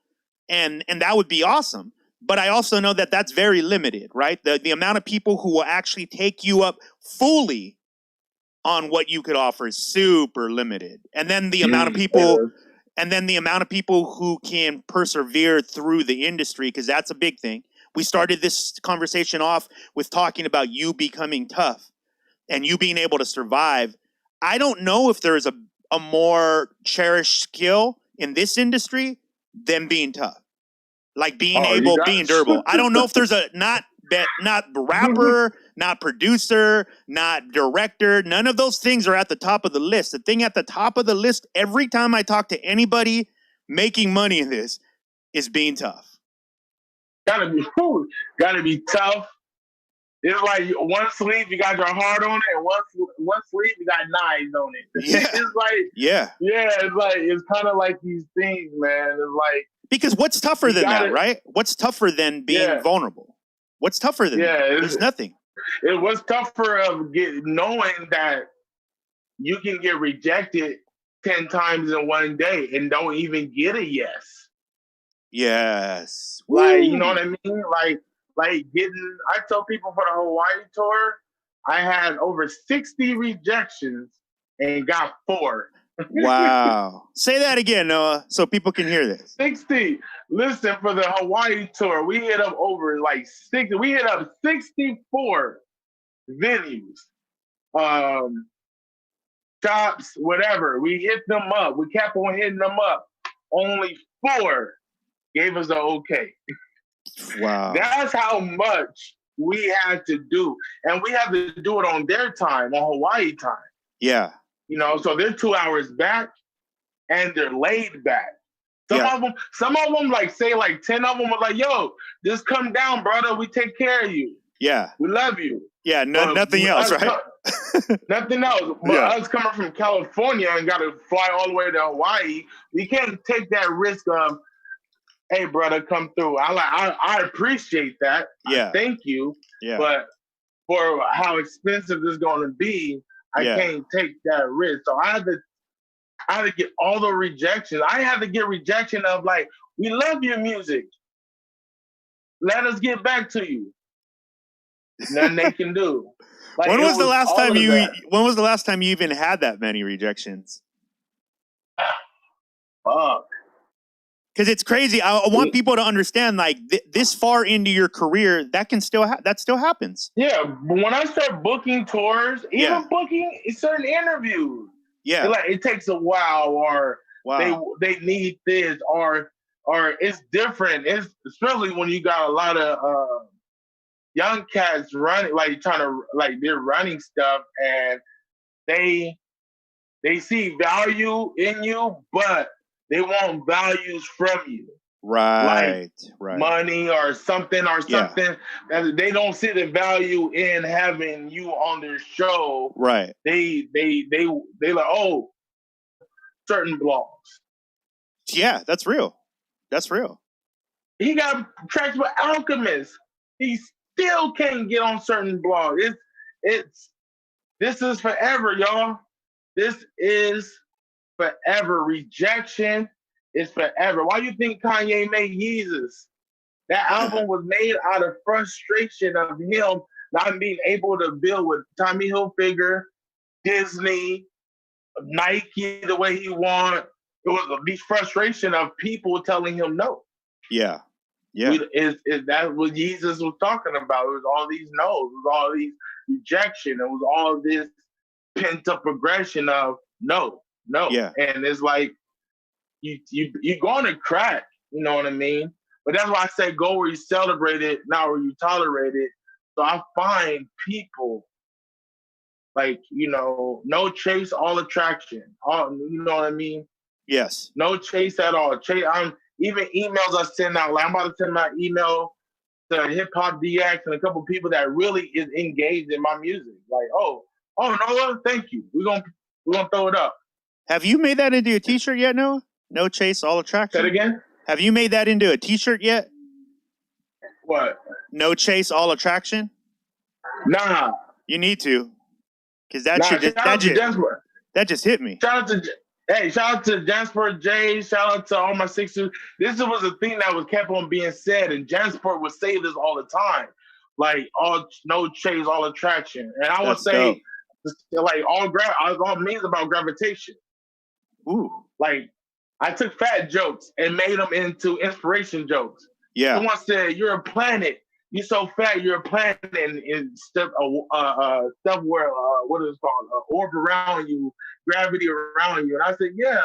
and that would be awesome. But I also know that that's very limited, right? The amount of people who will actually take you up fully on what you could offer is super limited. And then the amount of people... And then the amount of people who can persevere through the industry, because that's a big thing. We started this conversation off with talking about you becoming tough and you being able to survive. I don't know if there's a more cherished skill in this industry than being tough. Like being durable. I don't know if there's not rapper, not producer, not director. None of those things are at the top of the list. The thing at the top of the list every time I talk to anybody making money in this is being tough. Gotta be tough. It's like one sleeve you got your heart on it, and one sleeve you got knives on it. Yeah. It's like it's kind of like these things, man. It's like, because what's tougher than that, right? What's tougher than being vulnerable? What's tougher than that? There's nothing. It was tougher of knowing that you can get rejected 10 times in one day and don't even get a yes. Yes. Like, you know what I mean? Like getting, I tell people for the Hawaii tour, I had over 60 rejections and got 4. Wow. Say that again, Noah, so people can hear this. 60. Listen, for the Hawaii tour, we hit up over like 60. We hit up 64 venues, shops, whatever. We hit them up. We kept on hitting them up. Only 4 gave us an okay. Wow. That's how much we had to do. And we had to do it on their time, on Hawaii time. Yeah. You know, so they're 2 hours back and they're laid back. Some of them like say like 10 of them were like, yo, just come down, brother. We take care of you. Yeah. We love you. Yeah, nothing else, right? Nothing else. But us coming from California and got to fly all the way to Hawaii, we can't take that risk of, hey, brother, come through. I appreciate that. Yeah. Thank you. Yeah. But for how expensive this is going to be, I can't take that risk. So I had to get all the rejections. I had to get rejection of like, we love your music. Let us get back to you. Nothing they can do. Like, when was the last time you even had that many rejections? Fuck. Because it's crazy. I want people to understand, like this far into your career, that can still that still happens. Yeah, but when I start booking tours, even booking certain interviews, it takes a while, or they need this, or it's different. It's especially when you got a lot of young cats running, like trying to they're running stuff, and they see value in you, but they want values from you. Right. Money or something that they don't see the value in having you on their show. Right. They like, oh, certain blogs. Yeah, that's real. He got tracks with Alchemist. He still can't get on certain blogs. This is forever, y'all. This is forever. Rejection is forever. Why do you think Kanye made Yeezus? That album was made out of frustration of him not being able to build with Tommy Hilfiger, Disney, Nike the way he wanted. It was the frustration of people telling him no. Yeah. That's what Yeezus was talking about. It was all these no's. It was all these rejection. It was all this pent up aggression of no. Yeah. And it's like you're going to crack. You know what I mean? But that's why I say go where you celebrate it, not where you tolerate it. So I find people like, no chase, all attraction. You know what I mean? Yes. No chase at all. Even emails I send out. Like I'm about to send my email to Hip Hop DX and a couple of people that really is engaged in my music. Like, oh, Noah, thank you. We're gonna throw it up. Have you made that into a T-shirt yet, Noah? No chase, all attraction. Say it again. Have you made that into a T-shirt yet? What? No chase, all attraction. Nah. You need to, because that just hit me. Shout out to Jasper J. Shout out to all my Sixers. This was a thing that was kept on being said, and Jasper would say this all the time, like no chase, all attraction. And I would say, like all means about gravitation. Ooh. Like I took fat jokes and made them into inspiration jokes. Yeah. Someone said, "You're a planet. You're so fat. You're a planet." And stuff where what is it called? Orb around you, gravity around you. And I said, "Yeah,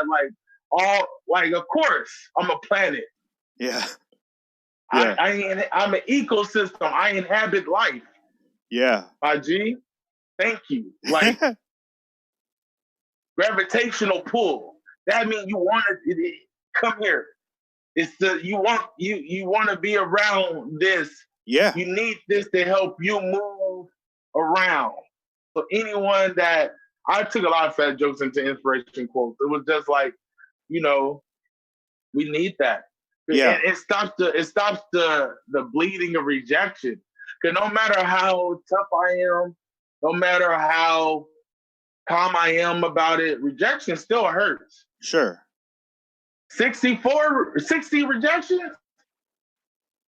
of course, I'm a planet. Yeah. I'm an ecosystem. I inhabit life. Yeah. My G, thank you. Like gravitational pull. That means you want to come here. It's the you want to be around this. Yeah. You need this to help you move around. So anyone that I took a lot of fat jokes into inspiration quotes. It was just like, you know, we need that. Yeah. And it stops the bleeding of rejection. Because no matter how tough I am, no matter how calm I am about it, rejection still hurts. Sure. 60 rejections?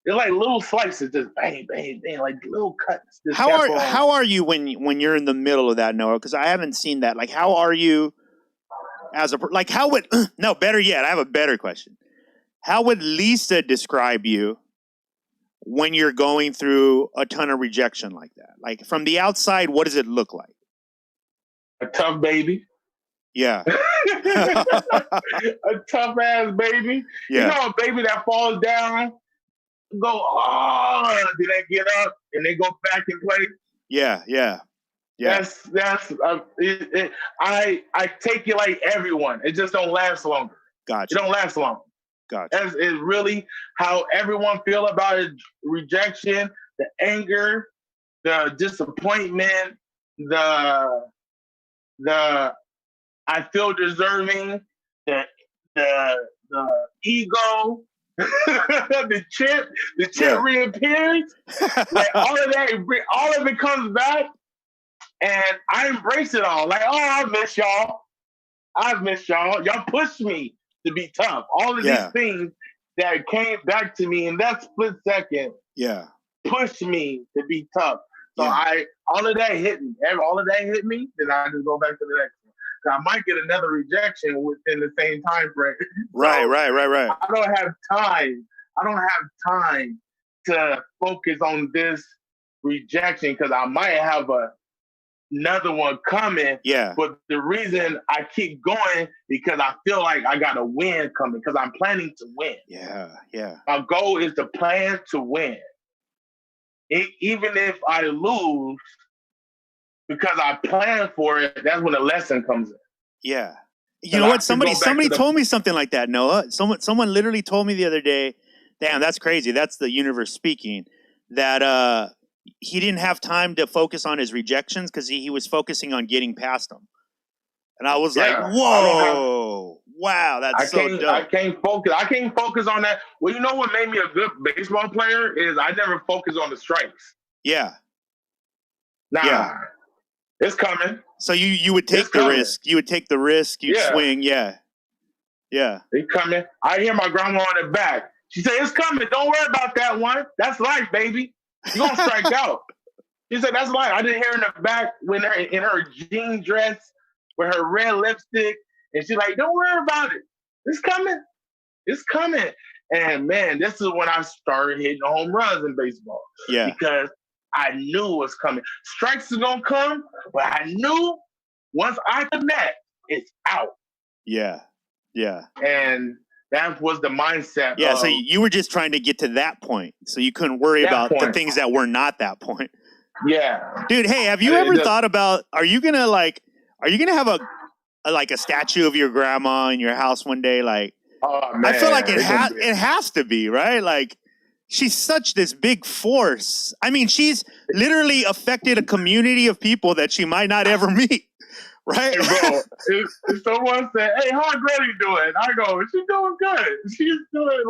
They're like little slices, just bang, bang, bang, like little cuts. How are you when you're in the middle of that, Noah? Because I haven't seen that. Like, how are you as a like? How would no? Better yet, I have a better question. How would Lisa describe you when you're going through a ton of rejection like that? Like from the outside, what does it look like? A tough baby. Yeah. A tough ass baby. Yeah. You know, a baby that falls down, go, oh, then they get up and they go back and play. Yeah. I take it like everyone. It just don't last longer. Gotcha. It don't last long. Gotcha. That's is really how everyone feel about it. Rejection, the anger, the disappointment, the I feel deserving, the ego, the chip reappears. Like all of it comes back, and I embrace it all. Like, oh, I miss y'all. Y'all pushed me to be tough. All of these things that came back to me in that split second, pushed me to be tough. So all of that hit me. All of that hit me. Then I just go back to the next one. So I might get another rejection within the same time frame. Right. I don't have time to focus on this rejection because I might have another one coming. Yeah. But the reason I keep going because I feel like I got a win coming because I'm planning to win. Yeah. My goal is to plan to win. Even if I lose, because I plan for it, that's when the lesson comes in. Yeah. You know what? Somebody told me something like that, Noah. Someone literally told me the other day, damn, that's crazy. That's the universe speaking, that he didn't have time to focus on his rejections because he was focusing on getting past them. And I was like, whoa, wow, that's so dope. I can't focus on that. Well, you know what made me a good baseball player is I never focus on the strikes. Yeah. It's coming. So you would take the risk. You would take the risk. You'd swing. Yeah. It's coming. I hear my grandma on the back. She said, it's coming. Don't worry about that one. That's life, baby. You're going to strike out. She said, that's life. I didn't hear her in the back in her jean dress with her red lipstick. And she's like, don't worry about it. It's coming. It's coming. And man, this is when I started hitting home runs in baseball. Yeah. Because I knew it was coming. Strikes are going to come, but I knew once I connect, it's out. Yeah. And that was the mindset. Yeah, so you were just trying to get to that point. So you couldn't worry about the things that were not that point. Yeah. Dude, hey, have you ever thought about, are you going to have a statue of your grandma in your house one day? Like, oh, man, I feel like it has to be, right? Like, she's such this big force. I mean, she's literally affected a community of people that she might not ever meet, right? Hey, bro, if someone said, hey, how Granny doing? I go, she's doing good. She's doing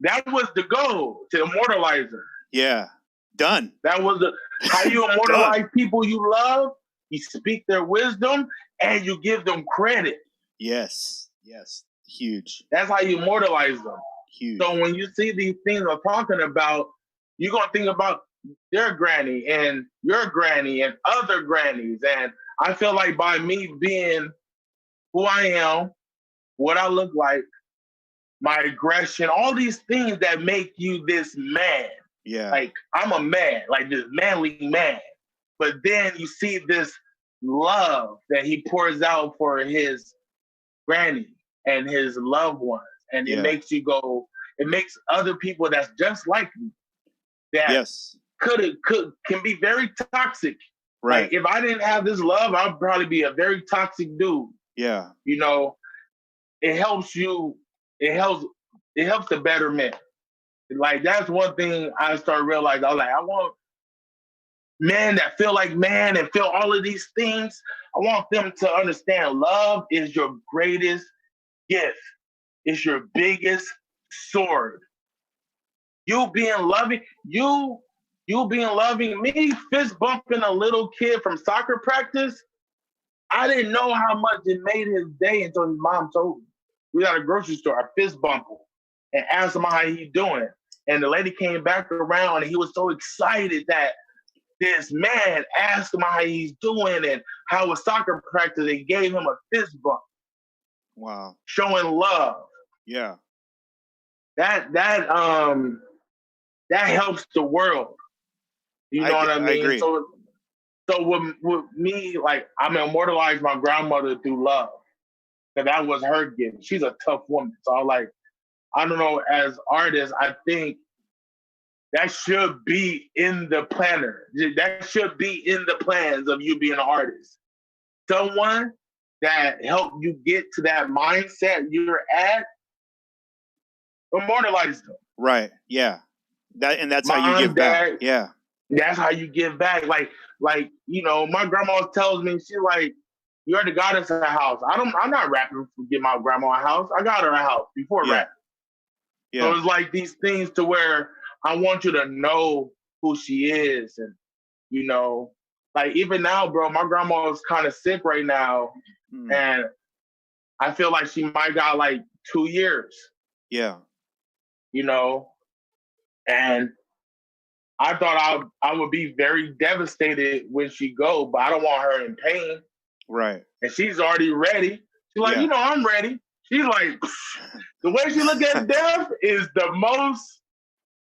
that was the goal, to immortalize her. Yeah. Done. That was how you immortalize people you love. You speak their wisdom and you give them credit. Yes. Huge. That's how you immortalize them. Huge. So when you see these things I'm talking about, you're going to think about their granny and your granny and other grannies. And I feel like by me being who I am, what I look like, my aggression, all these things that make you this man. Yeah. Like, I'm a man, like this manly man. But then you see this love that he pours out for his granny and his loved ones. And it makes you go, it makes other people that's just like me that can be very toxic. Right. Like if I didn't have this love, I'd probably be a very toxic dude. Yeah. You know, it helps you. It helps the better men. Like that's one thing I started realizing. I was like, I want men that feel like man and feel all of these things. I want them to understand love is your greatest gift. It's your biggest sword. You being loving, you being loving, me fist bumping a little kid from soccer practice. I didn't know how much it made his day until his mom told me. We got a grocery store, I fist bump him and asked him how he doing. And the lady came back around and he was so excited that this man asked him how he's doing and how was soccer practice and gave him a fist bump. Wow. Showing love. Yeah. That helps the world. You know what I mean? I agree. So with me, like I'm immortalized my grandmother through love. Because that was her gift. She's a tough woman. So I don't know, as artists, I think that should be in the planner. That should be in the plans of you being an artist. Someone that helped you get to that mindset you're at, immortalize them. Right. Yeah. That's how you give back. Yeah. That's how you give back. Like, you know, my grandma tells me, she's like, you're the goddess of the house. I'm not rapping to get my grandma a house. I got her a house before rap. Yeah. So it's like these things to where I want you to know who she is. And, you know, like even now, bro, my grandma is kind of sick right now. And I feel like she might got like 2 years. Yeah. You know, and I thought I would be very devastated when she go, but I don't want her in pain. Right. And she's already ready. She's like, you know, I'm ready. She's like, the way she look at death is the most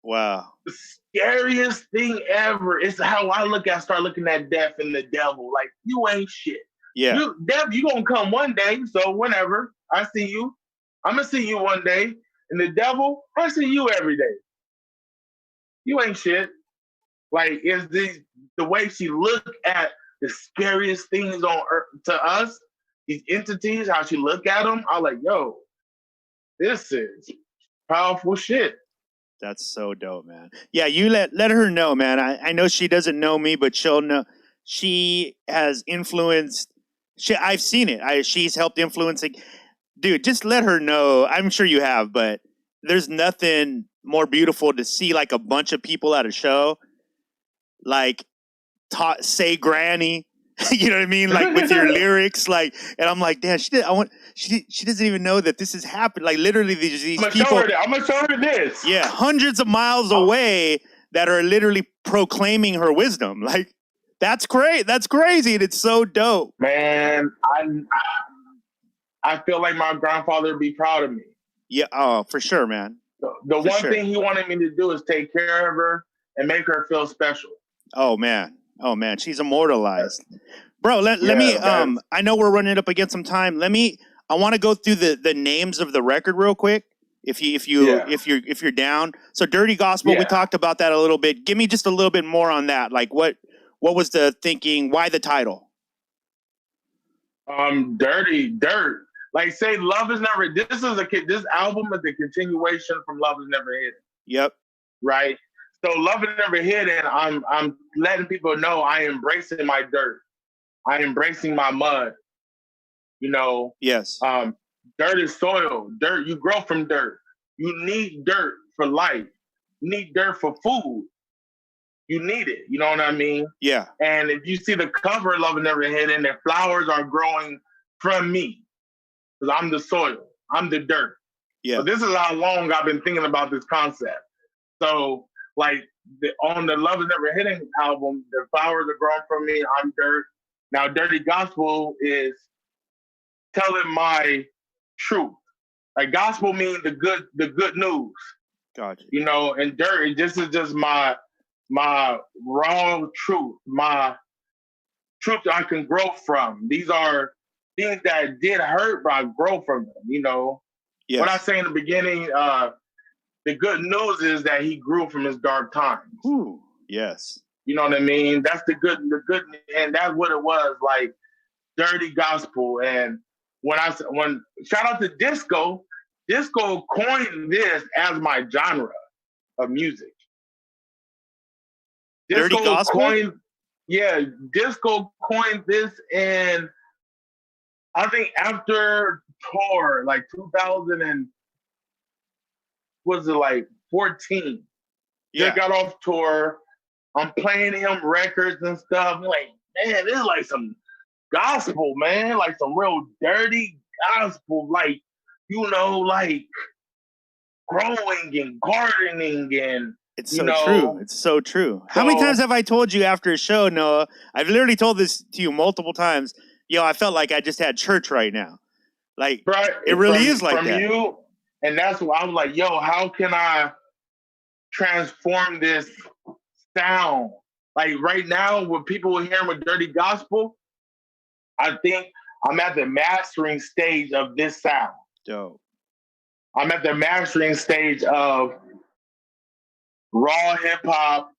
the scariest thing ever. It's how I start looking at death and the devil. Like, you ain't shit. Yeah. Death, you gonna come one day, so whenever I see you, I'm gonna see you one day. And the devil, I see you every day. You ain't shit. Like, is the way she look at the scariest things on earth to us, these entities, how she look at them, I'm like, yo, this is powerful shit. That's so dope, man. Yeah, you let her know, man. I know she doesn't know me, but she'll know. She has influenced. I've seen it. She's helped influencing. Dude, just let her know. I'm sure you have, but there's nothing more beautiful to see like a bunch of people at a show, like say granny. You know what I mean? Like with your lyrics, like, and I'm like, damn, she doesn't even know that this has happened. Like literally these people. I'm gonna show her this. Yeah, hundreds of miles away that are literally proclaiming her wisdom. Like, that's great. That's crazy, and it's so dope. Man, I feel like my grandfather would be proud of me. Yeah, oh, for sure, man. The one thing he wanted me to do is take care of her and make her feel special. Oh man, she's immortalized, bro. Let me. I know we're running up against some time. I want to go through the names of the record real quick. If you're down. So Dirty Gospel, we talked about that a little bit. Give me just a little bit more on that. Like what was the thinking? Why the title? Dirty Dirt. Like say Love Is Never. This album is a continuation from Love Is Never Hidden. Yep. Right. So Love Is Never Hidden. I'm letting people know I am embracing my dirt. I am embracing my mud. You know. Yes. Dirt is soil. Dirt, you grow from dirt. You need dirt for life. You need dirt for food. You need it. You know what I mean? Yeah. And if you see the cover of Love Is Never Hidden, the flowers are growing from me. Because I'm the soil. I'm the dirt. Yeah. So this is how long I've been thinking about this concept. So like on the Love Is Never Hidden album, the flowers are growing from me. I'm dirt. Now Dirty Gospel is telling my truth. Like gospel means the good news. Gotcha. You know, and dirt, this is just my raw truth, my truth that I can grow from. These are things that did hurt, but I grow from them, you know. Yes. What I say in the beginning, the good news is that he grew from his dark times. Ooh, yes. You know what I mean? That's the good, and that's what it was, like dirty gospel. And when shout out to disco coined this as my genre of music. Dirty gospel? Disco coined this, and I think after tour, like 2000 and was it like 14? Yeah. Just got off tour. I'm playing him records and stuff. I'm like, man, this is like some gospel, man. Like some real dirty gospel. Like, you know, like growing and gardening and it's so true. It's so true. How many times have I told you after a show, Noah? I've literally told this to you multiple times. Yo, I felt like I just had church right now. Like, it really is like that. You, and that's why I was like, yo, how can I transform this sound? Like right now, when people are hearing with dirty gospel, I think I'm at the mastering stage of this sound. Dope. I'm at the mastering stage of raw hip hop,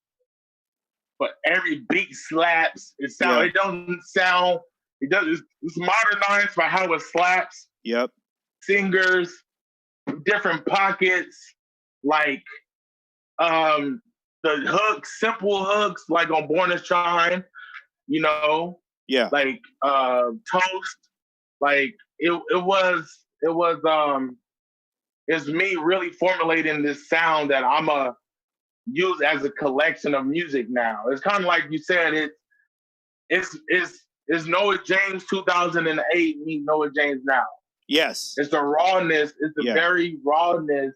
but every beat slaps. It doesn't sound. It's modernized for how it slaps. Yep. Singers, different pockets, like the hooks, simple hooks, like on Born to Shine, you know. Yeah. Like Toast. Like it's me really formulating this sound that I'm a use as a collection of music now. It's kind of like you said, it's Noa James 2008 meet Noa James now. Yes. It's the rawness, it's the very rawness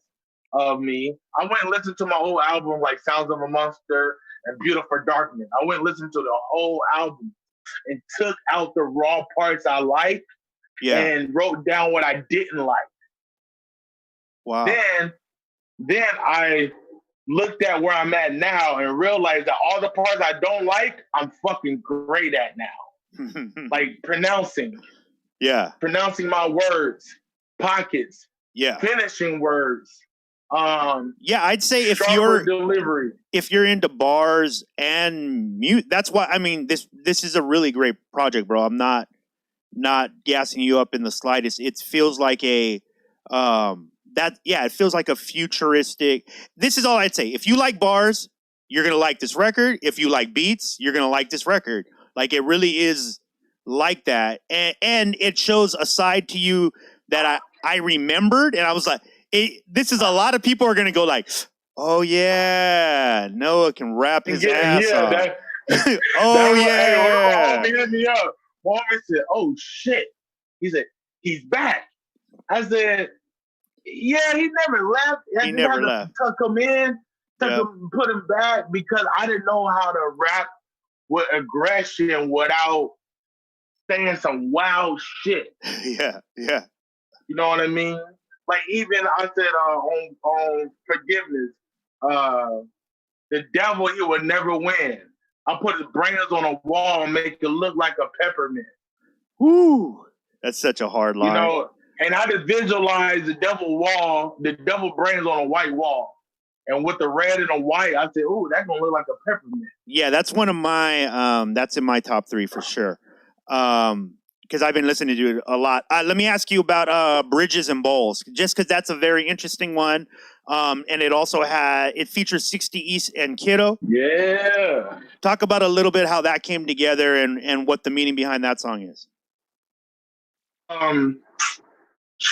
of me. I went and listened to my whole album, like Sounds of a Monster and Beautiful Darkness. I went and listened to the whole album and took out the raw parts I liked and wrote down what I didn't like. Wow. Then I looked at where I'm at now and realized that all the parts I don't like, I'm fucking great at now. Like pronouncing. Yeah. Pronouncing my words, pockets. Yeah. Finishing words. I'd say if you're into bars and mute, that's why I mean this is a really great project, bro. I'm not gassing you up in the slightest. It feels like it feels like a futuristic. This is all I'd say. If you like bars, you're gonna like this record. If you like beats, you're gonna like this record. Like it really is like that, and it shows a side to you that I remembered, and I was like, this is a lot of people are gonna go like, oh yeah, Noah can rap his ass off. Hey, hit me up. Mommy said, "Oh shit," he said, "He's back." I said, "Yeah, he never left. He never left. Tuck him in, put him back because I didn't know how to rap with aggression without saying some wild shit." Yeah. You know what I mean? Like even I said on Forgiveness, the devil, he would never win. I put his brains on a wall and make it look like a peppermint. Woo! That's such a hard line. You know, and I just visualize the devil brains on a white wall. And with the red and the white, I said, ooh, that's gonna look like a peppermint. Yeah, that's one of my that's in my top 3 for sure. Because I've been listening to it a lot. Let me ask you about Bridges and Bowls, just because that's a very interesting one. And it features 60 East and Kiddo. Yeah. Talk about a little bit how that came together and what the meaning behind that song is.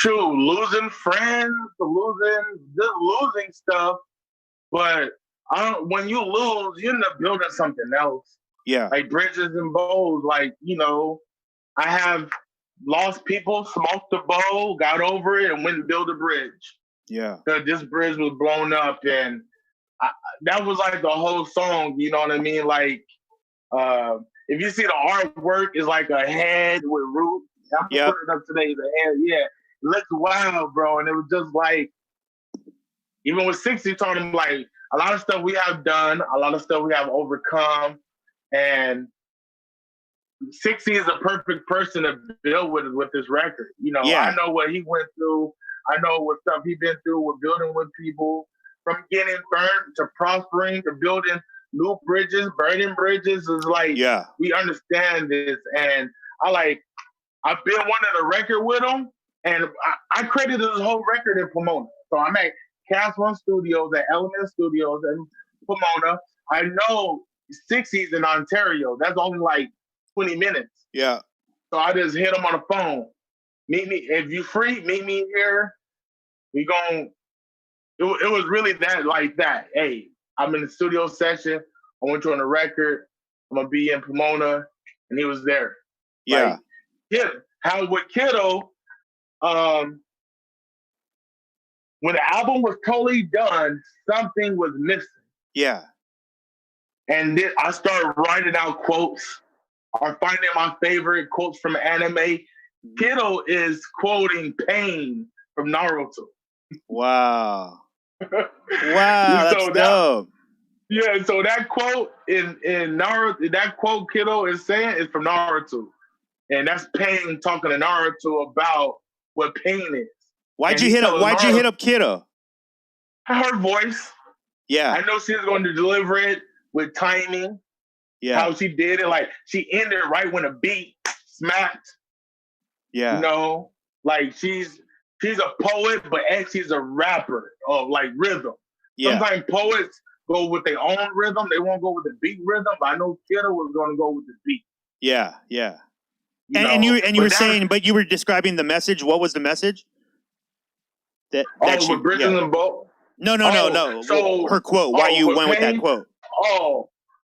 Losing friends, losing stuff. But when you lose, you end up building something else. Yeah. Like Bridges and Bowls, like, you know, I have lost people, smoked the bowl, got over it, and went and built a bridge. Yeah. Because this bridge was blown up, and that was like the whole song, you know what I mean? Like, if you see the artwork, it's like a head with roots. I'm putting it up today, the head, yeah. It looks wild, bro, and it was just like, even with 60, told him, like, a lot of stuff we have done, a lot of stuff we have overcome, and 60 is a perfect person to build with this record. You know, I know what he went through. I know what stuff he's been through with building with people. from getting burned to prospering to building new bridges, burning bridges. Is like we understand this, and I've been wanting a record with him, and I credited this whole record in Pomona. So I'm at Cast One Studios, at Element Studios in Pomona. I know 60s in Ontario. That's only like 20 minutes. Yeah. So I just hit him on the phone. Meet me if you free. Meet me here. We gon' It was really that. Hey, I'm in the studio session. I went you on the record. I'm gonna be in Pomona, and he was there. Yeah. How with Kiddo, when the album was totally done, something was missing. Yeah. And then I started writing out quotes or finding my favorite quotes from anime. Kiddo is quoting Pain from Naruto. Wow. Wow, that's dope. Yeah, so that quote in Naruto, that quote Kiddo is saying is from Naruto. And that's Pain talking to Naruto about what pain is. Why'd you hit up Kiddo? Her voice. Yeah. I know she was going to deliver it with timing. Yeah. How she did it. Like she ended right when a beat smacked. Yeah. You know, like she's a poet, but she's a rapper of like rhythm. Yeah. Sometimes poets go with their own rhythm. They won't go with the beat rhythm, but I know Kiddo was going to go with the beat. Yeah, yeah. And you were saying, but you were describing the message. What was the message? That with Bridges and Boat? No. So her quote. Why you went with that quote?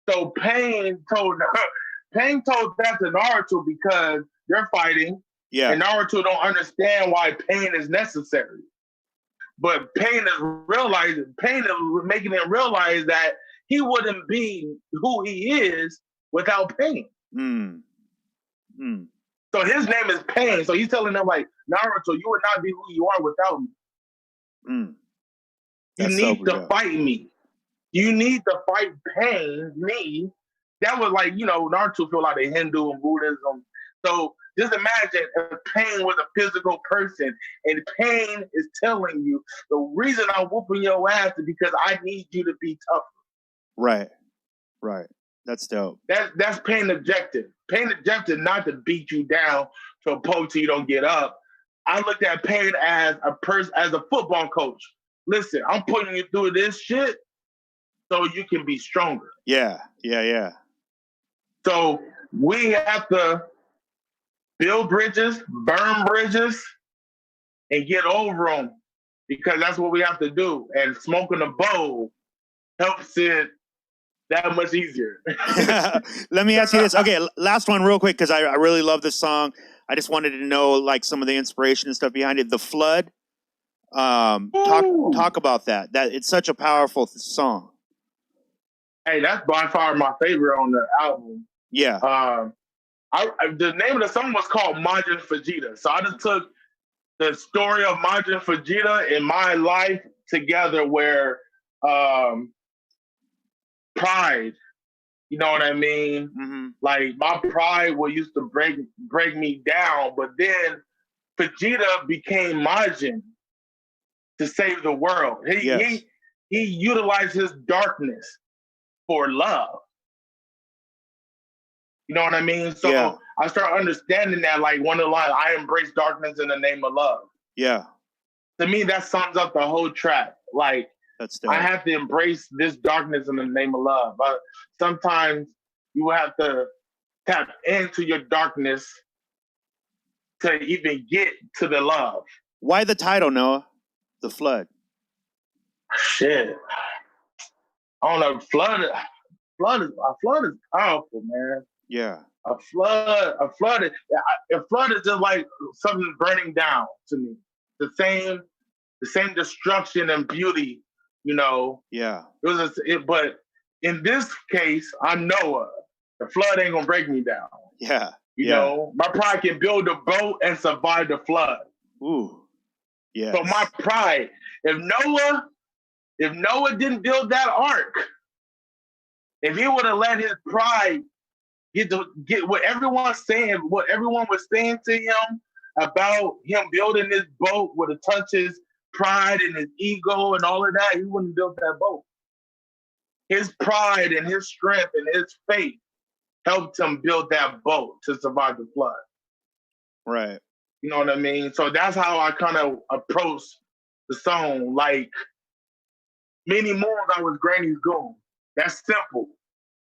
So Pain told that to Naruto because they're fighting. Yeah. And Naruto don't understand why pain is necessary. But Pain is making him realize that he wouldn't be who he is without pain. So his name is Pain. So he's telling them like, Naruto, you would not be who you are without me. You need to fight me. You need to fight me. That was like, Naruto feel like a Hindu and Buddhism. So just imagine if Pain was a physical person and Pain is telling you the reason I'm whooping your ass is because I need you to be tougher. Right. That's dope. That's Pain's objective. Pain's objective not to beat you down to a point so you don't get up. I looked at Pain as a football coach. Listen, I'm putting you through this shit so you can be stronger. Yeah. So we have to build bridges, burn bridges, and get over them because that's what we have to do. And smoking a bowl helps it that much easier. Let me ask you this. Okay, last one real quick because I really love this song. I just wanted to know like some of the inspiration and stuff behind it. The Flood. Talk about that. That it's such a powerful song. Hey, that's by far my favorite on the album. Yeah. The name of the song was called Majin Vegeta. So I just took the story of Majin Vegeta in my life together where pride, you know what I mean? Mm-hmm. Like my pride used to break me down, but then Vegeta became Majin to save the world. He utilized his darkness for love. You know what I mean? So I start understanding that, like one of the lines, I embrace darkness in the name of love. Yeah. To me, that sums up the whole track. Like, I have to embrace this darkness in the name of love. But sometimes you have to tap into your darkness to even get to the love. Why the title, Noah? The Flood. Shit. I don't know. Flood is powerful, man. Yeah. A flood is just like something burning down to me. The same destruction and beauty, Yeah. But in this case, I'm Noah. The flood ain't gonna break me down. Yeah. You know, my pride can build a boat and survive the flood. Ooh. Yeah. So my pride, if Noah didn't build that ark, if he would have let his pride get what everyone was saying to him about him building this boat with the touches pride and his ego and all of that, he wouldn't have built that boat. His pride and his strength and his faith helped him build that boat to survive the flood. Right. You know what I mean? So that's how I kind of approach the song. Like, many moons I was Granny's goon. That's simple.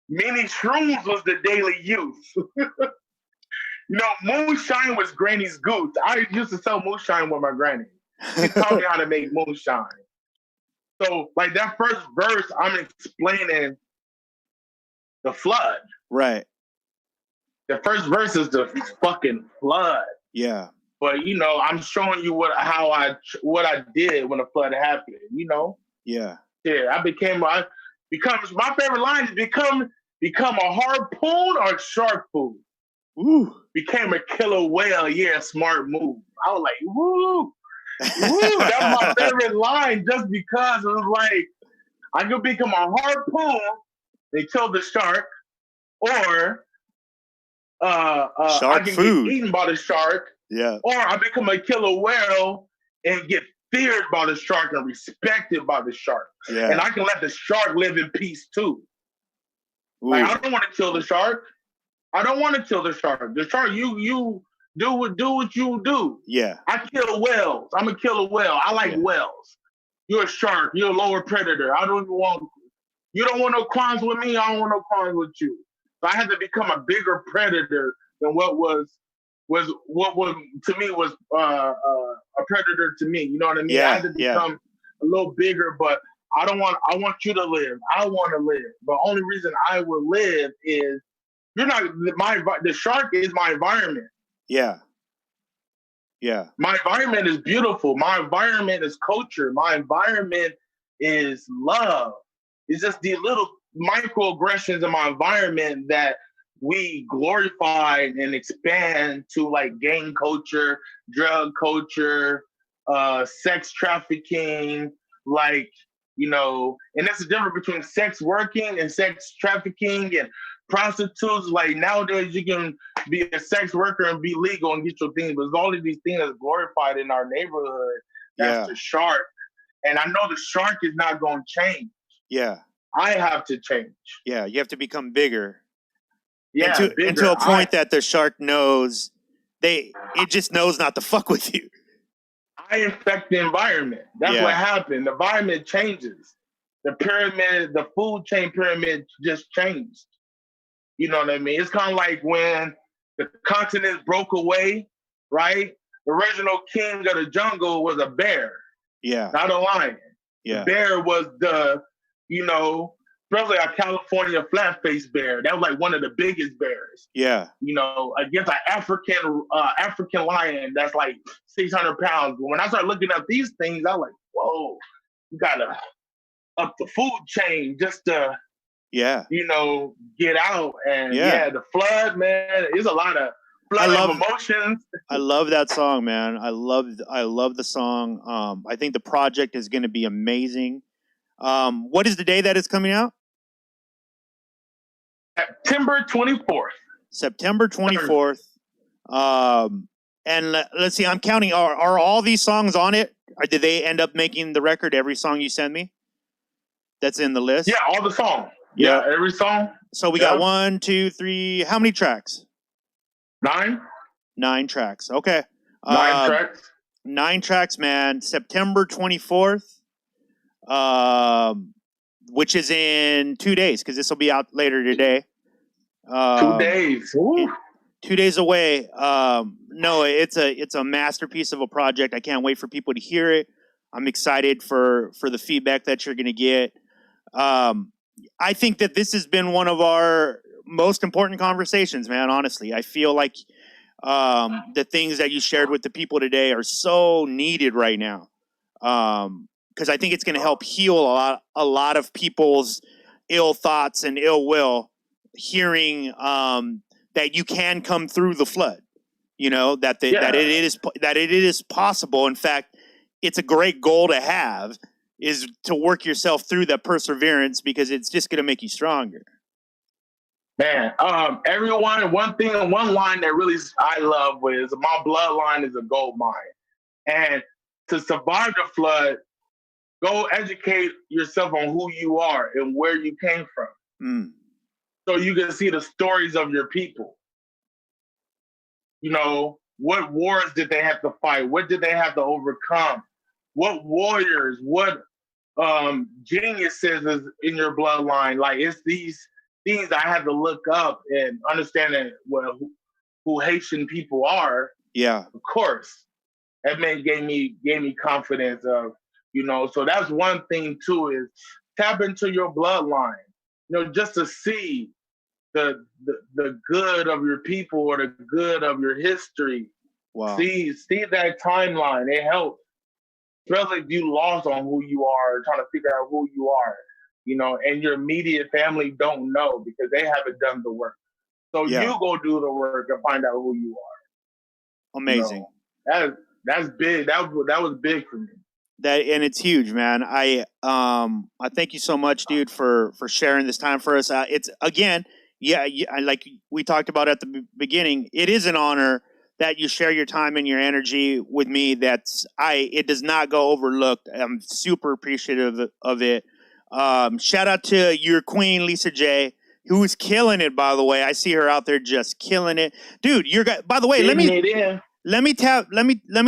Many shrooms was the daily use. You know, moonshine was Granny's goose. I used to sell moonshine with my granny. She taught me how to make moonshine. So, like, that first verse, I'm explaining the flood. Right. The first verse is the fucking flood. Yeah. But, you know, I'm showing you what I did when the flood happened, you know? Yeah. Yeah, my favorite line is become a harpoon or shark food. Ooh. Became a killer whale. Yeah, smart move. I was like, woo. That was my favorite line just because it was like, I could become a harpoon and kill the shark, or I can food. get eaten by the shark, or I become a killer whale and get feared by the shark and respected by the shark. Yeah. And I can let the shark live in peace too. Ooh. Like, I don't want to kill the shark. I don't want to kill the shark. The shark, you do what you do. Yeah. I kill whales. I'm a killer whale. I like whales. You're a shark. You're a lower predator. You don't want no crimes with me. I don't want no crimes with you. So I had to become a bigger predator than what to me was a predator to me. You know what I mean? Yeah, I had to become a little bigger, but I want you to live. I want to live. The only reason I will live is the shark is my environment. Yeah. Yeah. My environment is beautiful. My environment is culture. My environment is love. It's just the little microaggressions in my environment that we glorify and expand to, like, gang culture, drug culture, sex trafficking, like, you know, and that's the difference between sex working and sex trafficking and prostitutes. Like, nowadays you can be a sex worker and be legal and get your things, but all of these things that's glorified in our neighborhood. That's the shark. And I know the shark is not going to change. Yeah. I have to change. Yeah, you have to become bigger. Yeah, and to a point that the shark knows, it just knows not to fuck with you. I infect the environment. That's what happened. The environment changes. The pyramid, the food chain pyramid just changed. You know what I mean? It's kind of like when the continents broke away, right? The original king of the jungle was a bear. Yeah. Not a lion. Yeah. The bear was especially a California flat-faced bear. That was like one of the biggest bears. Yeah. You know, against an African lion that's like 600 pounds. But when I started looking up these things, I was like, whoa, you gotta up the food chain just to get out. And the flood, man, there's a lot of flood of emotions. I love that song, man. I love the song. I think the project is going to be amazing. What is the day that it's coming out? September 24th. September 24th. And let's see, I'm counting. Are all these songs on it? Or did they end up making the record? Every song you send me that's in the list? Yeah, all the songs. Yeah, every song. So we got 1, 2, 3. How many tracks? 9. 9 tracks. Okay. 9 tracks. 9 tracks, man. September 24th. Which is in 2 days, because this will be out later today. 2 days. 2 days away. No, it's a masterpiece of a project. I can't wait for people to hear it. I'm excited for the feedback that you're going to get. I think that this has been one of our most important conversations, man. Honestly, I feel like the things that you shared with the people today are so needed right now. Because I think it's going to help heal a lot of people's ill thoughts and ill will, hearing that you can come through the flood. You know, that it is possible. In fact, it's a great goal to have, is to work yourself through that perseverance, because it's just going to make you stronger. Man, everyone, one line that really I love is my bloodline is a gold mine. And to survive the flood, go educate yourself on who you are and where you came from. Mm. So you can see the stories of your people. You know, what wars did they have to fight? What did they have to overcome? What warriors, what geniuses is in your bloodline? Like, it's these things I had to look up and understand who Haitian people are. Yeah. Of course. That gave me confidence of, you know, so that's one thing too, is tap into your bloodline, you know, just to see the good of your people or the good of your history. Wow. See that timeline. It helps. Especially if you lost on who you are, trying to figure out who you are, you know, and your immediate family don't know because they haven't done the work. So you go do the work and find out who you are. Amazing. You know, that's big. That was big for me. And it's huge, man. I thank you so much, dude, for sharing this time for us. It's again, like we talked about at the beginning, it is an honor that you share your time and your energy with me. It does not go overlooked. I'm super appreciative of it. Shout out to your queen, Lisa J, who's killing it, by the way. I see her out there just killing it. Dude, by the way, let me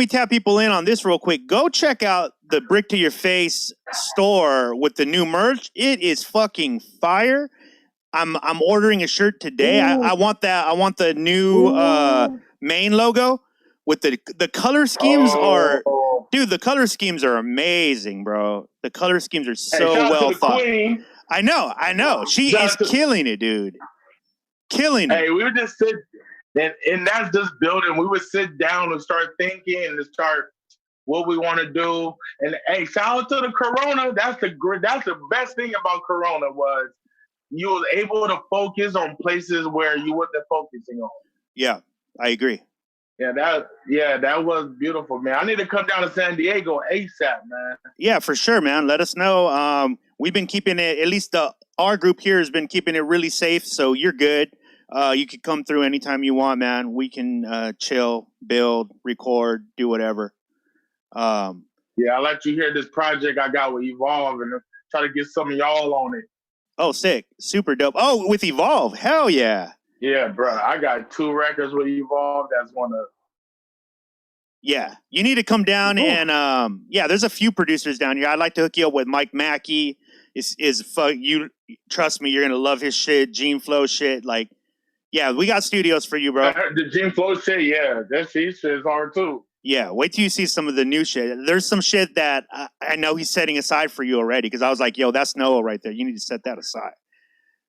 tap people in on this real quick. Go check out the Brick to Your Face store with the new merch. It is fucking fire. I'm ordering a shirt today. I want that. I want the new main logo with the color schemes dude, the color schemes are amazing, bro. The color schemes are so well thought. Queen. I know. She is killing it, dude. Killing it. Hey, we would just sit, and that's just building. We would sit down and start thinking and start what we want to do. And hey, shout out to the Corona. That's the best thing about Corona was you was able to focus on places where you wasn't focusing on. Yeah, I agree. Yeah, that was beautiful, man. I need to come down to San Diego ASAP, man. Yeah, for sure, man. Let us know. We've been keeping it, at least our group here has been keeping it really safe, so you're good. You can come through anytime you want, man. We can chill, build, record, do whatever. Yeah, I'll let you hear this project I got with Evolve and try to get some of y'all on it. Oh, sick. Super dope. Oh, with Evolve. Hell yeah. Yeah, bro. I got 2 records with Evolve. That's one of... Yeah. You need to come down and, there's a few producers down here. I'd like to hook you up with Mike Mackey. You trust me, you're going to love his shit. Gene Flow shit. Like, yeah, we got studios for you, bro. The Gene Flow shit, yeah. That shit is hard, too. Yeah, wait till you see some of the new shit. There's some shit that I know he's setting aside for you already because I was like, yo, that's Noah right there. You need to set that aside.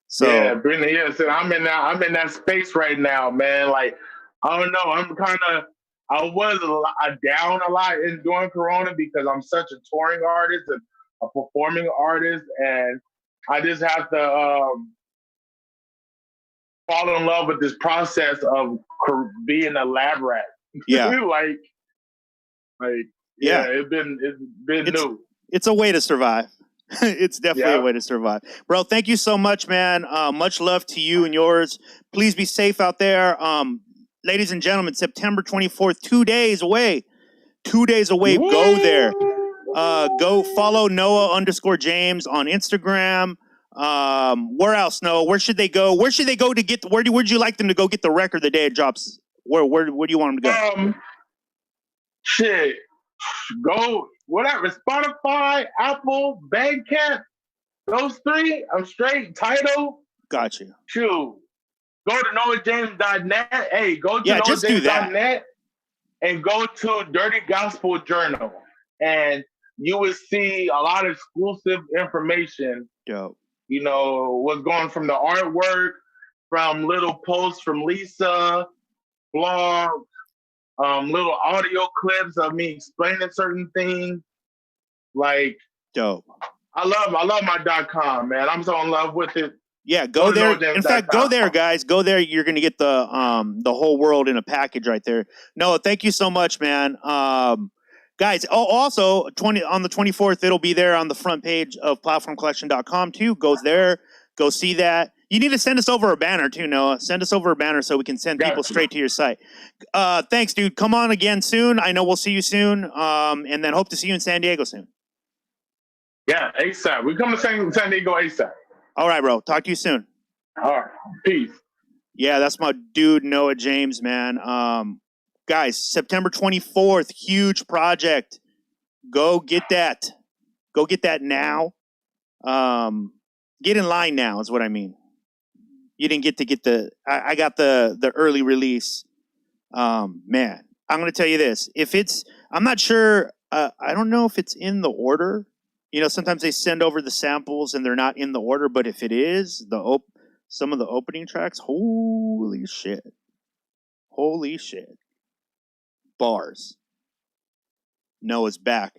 So yeah, Brittany, so I'm in that space right now, man. Like, I don't know. I was down a lot in during Corona because I'm such a touring artist and a performing artist, and I just have to fall in love with this process of being a lab rat. Yeah. It's been new. It's a way to survive. It's definitely a way to survive. Bro, thank you so much, man. Much love to you and yours. Please be safe out there. Ladies and gentlemen, September 24th, 2 days away. 2 days away. Woo! Go there. Go follow Noa_James on Instagram. Where else, Noah? Where should they go? Where'd you like them to go get the record the day it drops? Where do you want them to go? Shit. Go whatever. Spotify, Apple, Bandcamp. Those 3. I'm straight. Tidal. Got you. Shoot. Go to noajames.net. Hey, go to noajames.net and go to Dirty Gospel Journal. And you will see a lot of exclusive information. Dope. You know, what's going from the artwork, from little posts from Lisa, blogs, little audio clips of me explaining certain things. Like, dope. I love my .com, man. I'm so in love with it. Yeah, go there. In fact, go there, guys. Go there. You're going to get the whole world in a package right there. Noah, thank you so much, man. Guys, also on the 24th, it'll be there on the front page of platformcollection.com too. Go there, go see that. You need to send us over a banner too, Noah. Send us over a banner so we can send people straight to your site. Thanks, dude. Come on again soon. I know we'll see you soon. And then hope to see you in San Diego soon. Yeah, ASAP. We come to San Diego ASAP. All right, bro. Talk to you soon. All right. Peace. Yeah, that's my dude, Noa James, man. Guys, September 24th, huge project. Go get that. Go get that now. Get in line now is what I mean. You didn't get the. I got the early release. Man, I'm gonna tell you this. If it's, I'm not sure. I don't know if it's in the order. You know, sometimes they send over the samples and they're not in the order. But if it is, some of the opening tracks, holy shit, bars. Noah's back.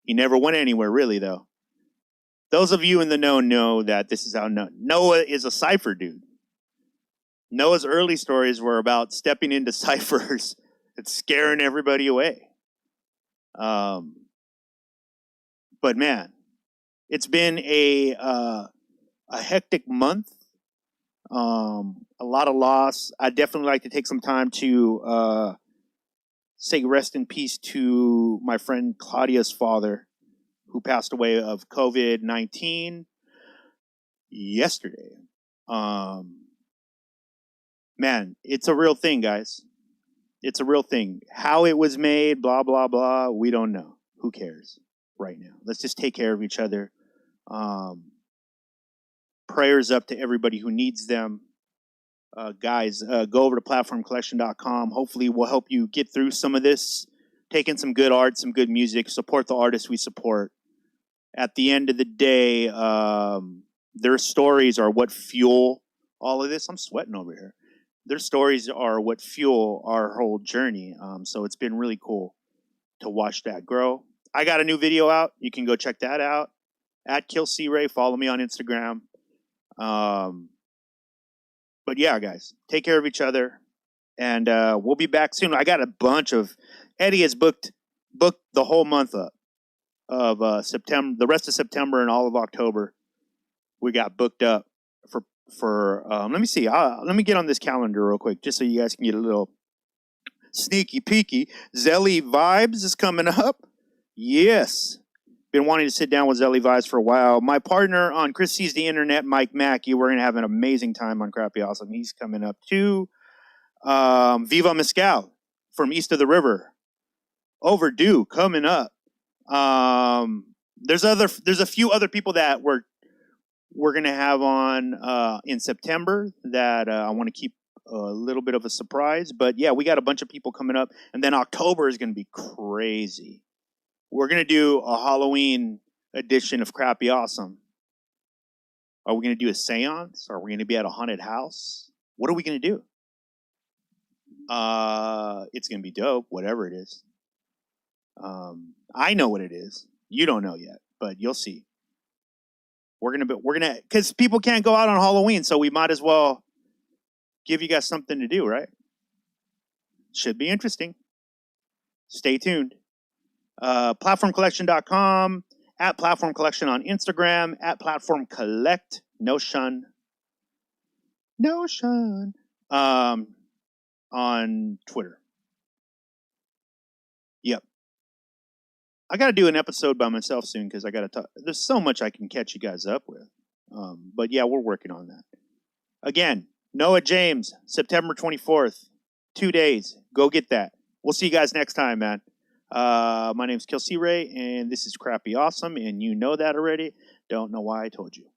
He never went anywhere, really, though. Those of you in the know that this is how Noah is a cipher dude. Noah's early stories were about stepping into ciphers and scaring everybody away. But man, it's been a hectic month. A lot of loss. I'd definitely like to take some time to say rest in peace to my friend Claudia's father, who passed away of COVID-19 yesterday. Man, it's a real thing, guys. It's a real thing. How it was made, blah, blah, blah, we don't know. Who cares right now? Let's just take care of each other. Prayers up to everybody who needs them. Guys, go over to platformcollection.com. Hopefully we'll help you get through some of this, taking some good art, some good music, support the artists we support. At the end of the day, their stories are what fuel all of this. I'm sweating over here. Their stories are what fuel our whole journey. So it's been really cool to watch that grow. I got a new video out. You can go check that out. At KillCRay. Follow me on Instagram. But yeah, guys, take care of each other. And we'll be back soon. I got a bunch of... Eddie has booked the whole month up of September, the rest of September and all of October. We got booked up for let me see. Let me get on this calendar real quick, just so you guys can get a little sneaky peeky. Zelly Vibes is coming up. Yes. Been wanting to sit down with Zelly Vibes for a while. My partner on Chris Sees the Internet, Mike Mackey, we're going to have an amazing time on Crappy Awesome. He's coming up too. Viva Mescal from East of the River. Overdue, coming up. There's a few other people that we're going to have on in September that I want to keep a little bit of a surprise. But yeah, we got a bunch of people coming up. And then October is going to be crazy. We're going to do a Halloween edition of Crappy Awesome. Are we going to do a seance? Are we going to be at a haunted house? What are we going to do? It's going to be dope, whatever it is. I know what it is. You don't know yet, but you'll see. We're gonna, because people can't go out on Halloween, so we might as well give you guys something to do, right? Should be interesting. Stay tuned. Platformcollection.com, at Platform Collection on Instagram, at Platform Collect, no shun. On Twitter. Yep. I got to do an episode by myself soon because I got to talk. There's so much I can catch you guys up with. But yeah, we're working on that. Again, Noa James, September 24th, 2 days. Go get that. We'll see you guys next time, man. My name's KillCRay, and this is Crappy Awesome, and you know that already. Don't know why I told you.